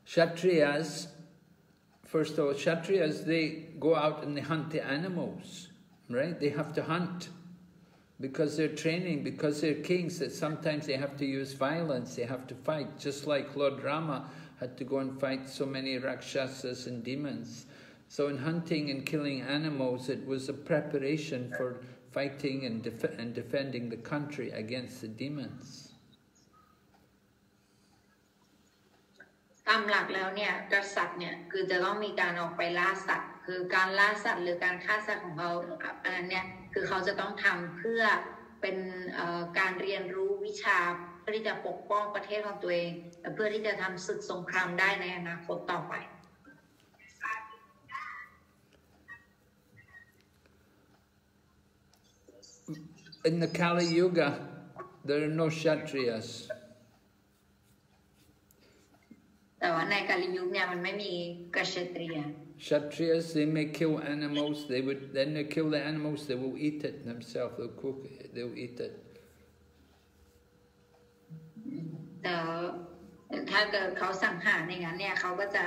Kshatriyas. First of all, Kshatriyas, they go out and they hunt the animals, right? They have to hunt because they're training, because they're kings, that sometimes they have to use violence, they have to fight, just like Lord Rama had to go and fight so many Rakshasas and demons. So in hunting and killing animals, it was a preparation for fighting and defending the country against the demons. ตามหลักแล้วเนี่ยกษัตริย์เนี่ยคือจะต้องมีการออกไปล่าสัตว์คือการล่าสัตว์หรือการฆ่าสัตว์ของเขาอันนั้นเนี่ยคือเขาจะต้องทำเพื่อเป็นการเรียนรู้วิชาเพื่อที่จะปกป้องประเทศของตัวเองและเพื่อที่จะทำศึกสงครามได้ในอนาคตต่อไป In the Kali Yuga, there are no Kshatriyas. แต่ว่าในกาลยุคเนี่ยมันไม่มีกษัตริย์ Kshatriyas, they may kill animals. Then they kill the animals. They will eat it themselves. They'll cook it. They'll eat it. แต่ถ้าเกิดเขาสังหารอย่างนั้นเนี่ยเขาก็จะ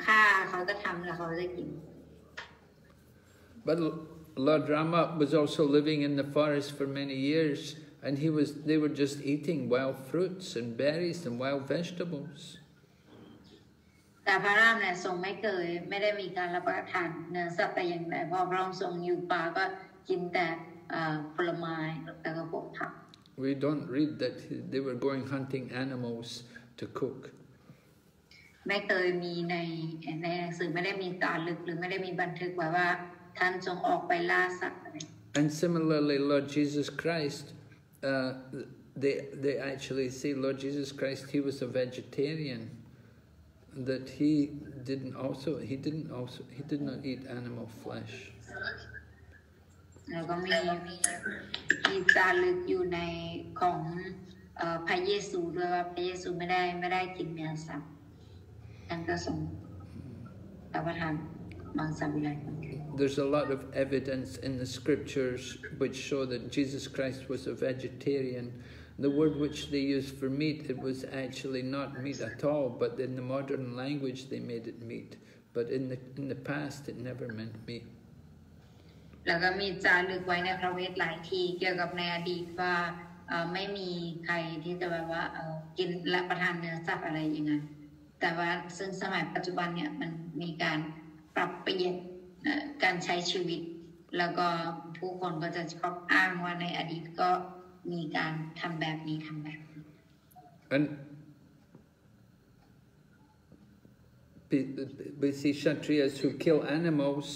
ฆ่าเขาจะทำแล้วเขาจะกิน But Lord Rama was also living in the forest for many years, and they were just eating wild fruits and berries and wild vegetables. แต่พระรามเนี่ยทรงไม่ได้มีการรับประทานเนื้อสัตว์แต่อย่างใดเพราะพระองค์ทรงอยู่ป่าก็กินแต่ผลไม้แล้วก็พวกผัก We don't read that they were going hunting animals to cook. ไม่เคยมีในหนังสือไม่ได้มีตอนลึกหรือไม่ได้มีบันทึกไว้ว่าท่านทรงออกไปล่าสัตว์ And similarly, Lord Jesus Christ, they actually say Lord Jesus Christ, he was a vegetarian. That he did not eat animal flesh. แล้วก็มีจารึกอยู่ในของพระเยซูด้วยว่าพระเยซูไม่ได้กินเนื้อสัตว์ท่านก็ทรงรับประทานมังสวิรัติ There's a lot of evidence in the scriptures which show that Jesus Christ was a vegetarian. The word which they used for meat, it was actually not meat at all, but in the modern language they made it meat. But in the past it never meant meat. แล้วก็มีจารึกไว้ในพระเวทหลายทีเกี่ยวกับในอดีตว่าไม่มีใครที่จะแบบว่ากินรับประทานเนื้อสัตว์อะไรอย่างนั้นแต่ว่าซึ่งสมัยปัจจุบันเนี่ยมันมีการปรับเปลี่ยนการใช้ชีวิตแล้วก็ผู้คนก็จะชอบอ้างว่าในอดีตก็มีการทำแบบนี้ทำแบบนี้ And we see Kshatriyas who kill animals.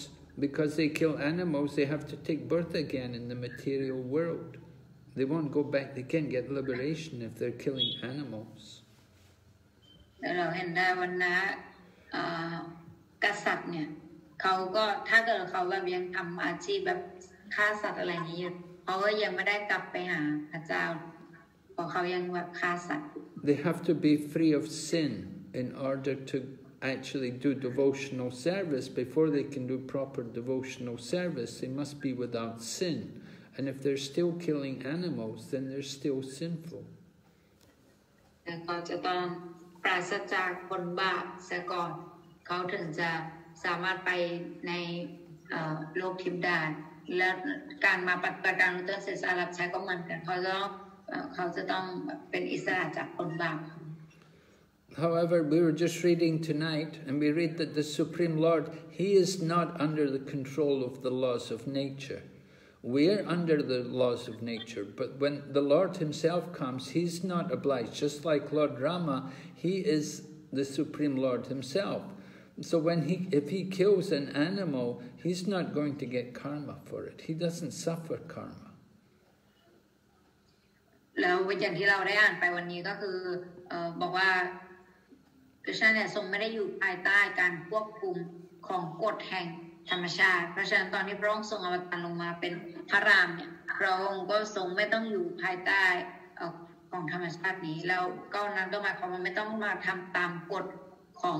Because they kill animals, they have to take birth again in the material world. They won't go back, they can't get liberation if they're killing animals. เราเห็นได้วันนะกษัตริย์เนี่ยเขาก็ถ้าเกิดเขาแบบยังทำอาชีพแบบฆ่าสัตว์อะไรอย่างนี้อยู่เขาก็ยังไม่ได้กลับไปหาพระเจ้าเพราะเขายังแบบฆ่าสัตว์ They have to be free of sin in order to actually do devotional service. Before they can do proper devotional service, they must be without sin. And if they're still killing animals, then they're still sinful. เขาจะต้องปราศจากคนบาปซะก่อนเขาถึงจะสามารถไปใน โลกทิพย์ได้และการมาปฏิบัติการอุตสาหรับใช้ก็เหมือนกันเขาจะต้องเป็นอิสระจากคนบาป However, we were just reading tonight, and we read that the Supreme Lord, He is not under the control of the laws of nature. We're under the laws of nature, but when the Lord Himself comes, He's not obliged. Just like Lord Rama, He is the Supreme Lord Himself. So if He kills an animal, He's not going to get karma for it. He doesn't suffer karma. แล้วอย่างที่เราได้อ่านไปวันนี้ก็คือบอกว่าคริชนาเนี่ยทรงไม่ได้อยู่ภายใต้การควบคุมของกฎแห่งธรรมชาติเพราะฉะนั้นตอนที่พระองค์ทรงอวตารลงมาเป็นพระรามเนี่ยพระองค์ก็ทรงไม่ต้องอยู่ภายใต้ของธรรมชาตินี้แล้วก็นั้นก็หมายความว่าไม่ต้องมาทำตามกฎของ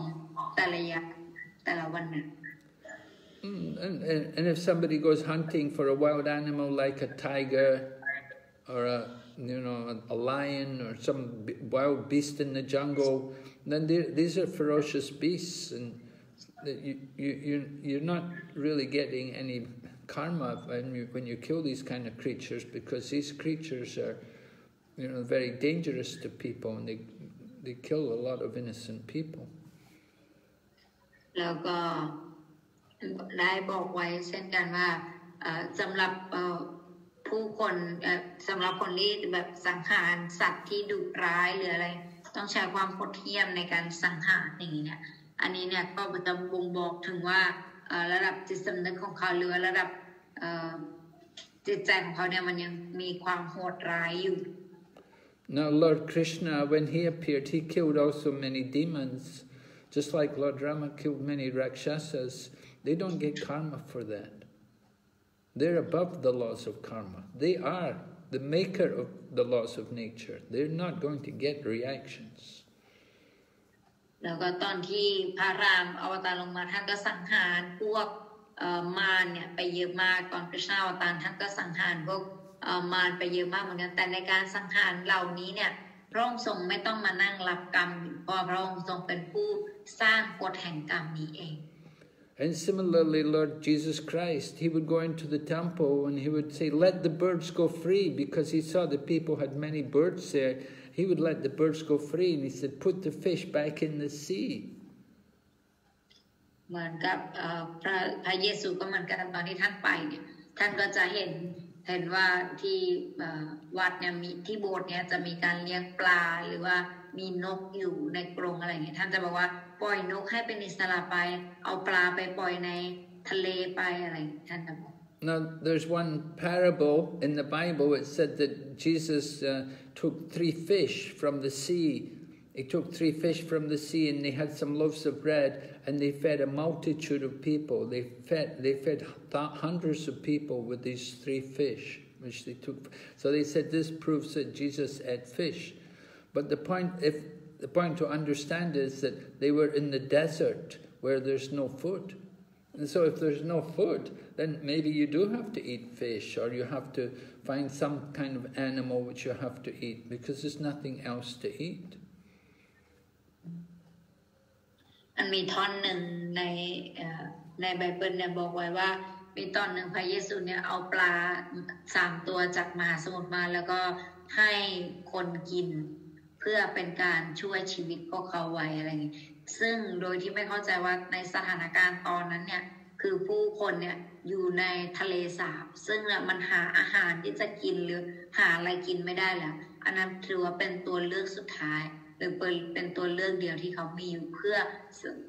แต่ละวันนั้น And if somebody goes hunting for a wild animal like a tiger or a lion or some wild beast in the jungle, then these are ferocious beasts, and you're not really getting any karma when you kill these kind of creatures, because these creatures are very dangerous to people, and they kill a lot of innocent people. แล้วก็ได้บอกไว้เช่นกันว่าสำหรับผู้คนสำหรับคนที่แบบสังหารสัตว์ที่ดุร้ายหรืออะไรต้องใช้ความโหดเหี้ยมในการสังหารอย่างนี้เนี่ยอันนี้เนี่ยก็จะบ่งบอกถึงว่าระดับจิตสำนึกของเขาหรือระดับจิตใจของเขาเนี่ยมันยังมีความโหดร้ายอยู่ Now Lord Krishna, when he appeared, he killed also many demons, just like Lord Rama killed many rakshasas. They don't get karma for that. They're above the laws of karma. They are the maker of the laws of nature. They're not going to get reactions. แล้วก็ตอนที่พระรามอวตารลงมาท่านก็สังหารพวกมารเนี่ยไปเยอะมากตอนพระเจ้าอวตารท่านก็สังหารพวกมารไปเยอะมากเหมือนกันแต่ในการสังหารเหล่านี้เนี่ยพระองค์ทรงไม่ต้องมานั่งรับกรรมเพราะพระองค์ทรงเป็นผู้สร้างกฎแห่งกรรมนี้เอง And similarly, Lord Jesus Christ, he would go into the temple and he would say, let the birds go free, because he saw the people had many birds there. He would let the birds go free, and he said, put the fish back in the sea. เหมือนกับพระเยซูก็เหมือนกันตอนที่ท่านไปเนี่ยท่านก็จะเห็นว่าที่วัดเนี่ยมีที่โบสถ์เนี่ยจะมีการเลี้ยงปลาหรือว่ามีนกอยู่ในกรงอะไรอย่างเงี้ยท่านจะบอกว่าปล่อยนกให้เป็นอิสระไปเอาปลาไปปล่อยในทะเลไปอะไรท่านจะบอก Now there's one parable in the Bible. It said that Jesus took 3 fish from the sea. He took 3 fish from the sea, and they had some loaves of bread, and they fed a multitude of people. They fed hundreds of people with these 3 fish, which they took. So they said this proves that Jesus ate fish. But the point to understand is that they were in the desert where there's no food. And so if there's no food, then maybe you do have to eat fish, or you have to find some kind of animal which you have to eat, because there's nothing else to eat. มันมีท่อนหนึ่งในไบเบิลเนี่ยบอกไว้ว่ามีตอนหนึ่งพระเยซูเนี่ยเอาปลา3 ตัวจากมหาสมุทรมาแล้วก็ให้คนกินเพื่อเป็นการช่วยชีวิตพวกเขาไว้อะไรอย่างนี้ซึ่งโดยที่ไม่เข้าใจว่าในสถานการณ์ตอนนั้นเนี่ยคือผู้คนเนี่ยอยู่ในทะเลสาบซึ่งมันหาอาหารที่จะกินหรือหาอะไรกินไม่ได้แล้วอันนั้นถือว่าเป็นตัวเลือกสุดท้ายหรือเป็นตัวเลือกเดียวที่เขามีอยู่เพื่อ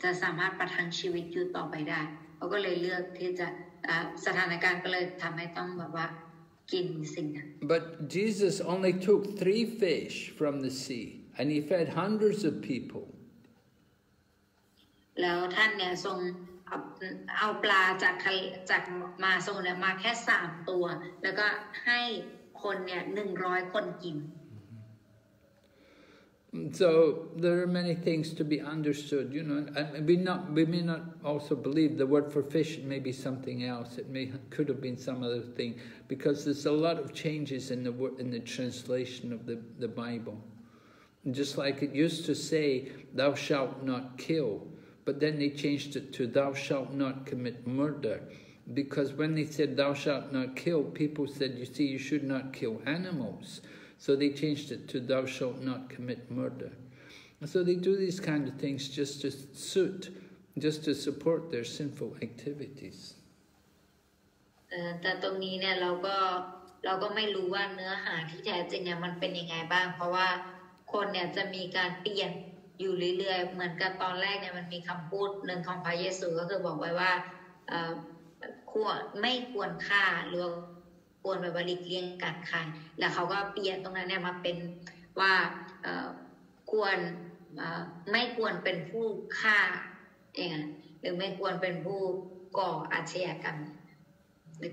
จะสามารถประทังชีวิตอยู่ต่อไปได้เขาก็เลยเลือกที่จะสถานการณ์ก็เลยทำให้ต้องแบบว่ากินสิ่งนั้น But Jesus only took 3 fish from the sea, and he fed hundreds of people. แล้วท่านเนี่ยทรงเอาปลาจากมาทรงเนี่ยมาแค่3 ตัวแล้วก็ให้คนเนี่ย100 คนกิน So there are many things to be understood, and we may not also believe the word for fish may be something else. It could have been some other thing, because there's a lot of changes in the translation of the Bible. Just like it used to say, "Thou shalt not kill," but then they changed it to "Thou shalt not commit murder." Because when they said thou shalt not kill, people said, you see, you should not kill animals. So they changed it to thou shalt not commit murder. And so they do these kind of things just to just to support their sinful activities. แต่ตรงนี้เนี่ยเราก็ไม่รู้ว่าเนื้อหาที่แท้จริงเนี่ยมันเป็นยังไงบ้างเพราะว่าคนเนี่ยจะมีการเปลี่ยนอยู่เรื่อยๆเหมือนกับตอนแรกเนี่ยมันมีคำพูดหนึ่งของพระเยซูก็คือบอกไว้ว่าไม่ควรฆ่าหรือควรแบบว่าหลีกเลี่ยงการฆ่าแล้วเขาก็เปลี่ยนตรงนั้นเนี่ยมาเป็นว่าควรไม่ควรเป็นผู้ฆ่าเองหรือไม่ควรเป็นผู้ก่ออาชญากรรม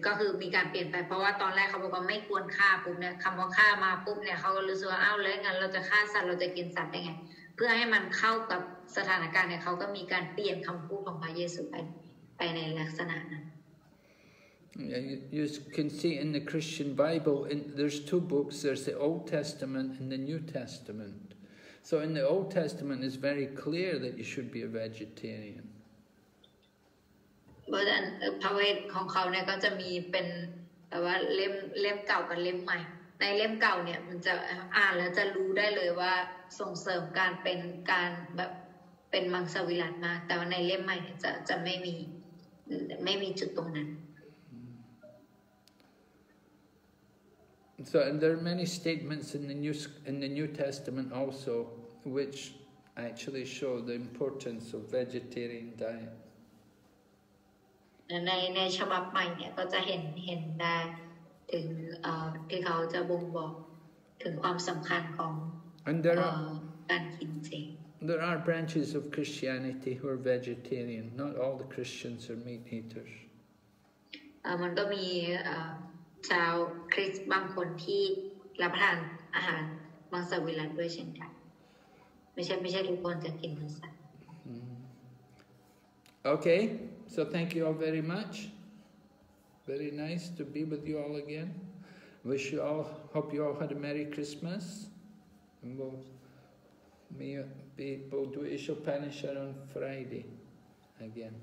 ก็คือมีการเปลี่ยนไปเพราะว่าตอนแรกเขาบอกว่าไม่ควรฆ่าปุ๊บเนี่ยคำว่าฆ่ามาปุ๊บเนี่ยเขาก็รู้สึกว่าอ้าวแล้วงั้นเราจะฆ่าสัตว์เราจะกินสัตว์ได้ไงเพื่อให้มันเข้ากับสถานการณ์เนี่ยเขาก็มีการเปลี่ยนคำพูดของพระเยซูไปในลักษณะนั้น You can see in the Christian Bible, there's two books. There's the Old Testament and the New Testament. So in the Old Testament, it's very clear that you should be a vegetarian. เพราะฉะนั้นพระเวทของเขาเนี่ยก็จะมีเป็นแบบว่าเล่มเก่ากับเล่มใหม่ในเล่มเก่าเนี่ยมันจะอ่านแล้วจะรู้ได้เลยว่าส่งเสริมการเป็นแบบเป็นมังสวิรัติมากแต่ว่าในเล่มใหม่เนี่ยจะไม่มีจุดตรงนั้น So and there are many statements in the New Testament also which actually show the importance of vegetarian diet. ในฉบับใหม่เนี่ยก็จะเห็นได้ถึงที่เขาจะบ่งบอกถึงความสำคัญของการกินเจ There are branches of Christianity who are vegetarian. Not all the Christians are meat eaters. มันก็มีชาวคริสต์บางคนที่รับประทานอาหารมังสวิรัติด้วยเช่นกันไม่ใช่ทุกคนจะกินเนื้อสัตว์ Okay, so thank you all very much. Very nice to be with you all again. Hope you all had a Merry Christmas. And we'll do Isopanisad on Friday again.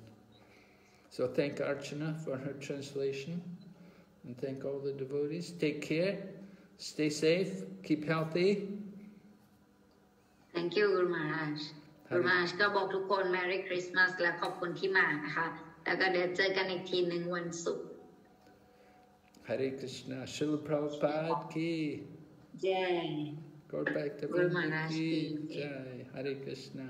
So thank Archana for her translation. And thank all the devotees. Take care. Stay safe. Keep healthy. Thank you, Guru Maharaj. Guru Maharaj ก็บอกทุกคน Merry Christmas และขอบคุณที่มานะคะแล้วก็เดี๋ยวเจอกันอีกทีหนึ่งวันศุกร์ Hare Krishna. Srila Prabhupada ki. Jai. Go back to Guru Maharaj ki. Jai. Hare Krishna.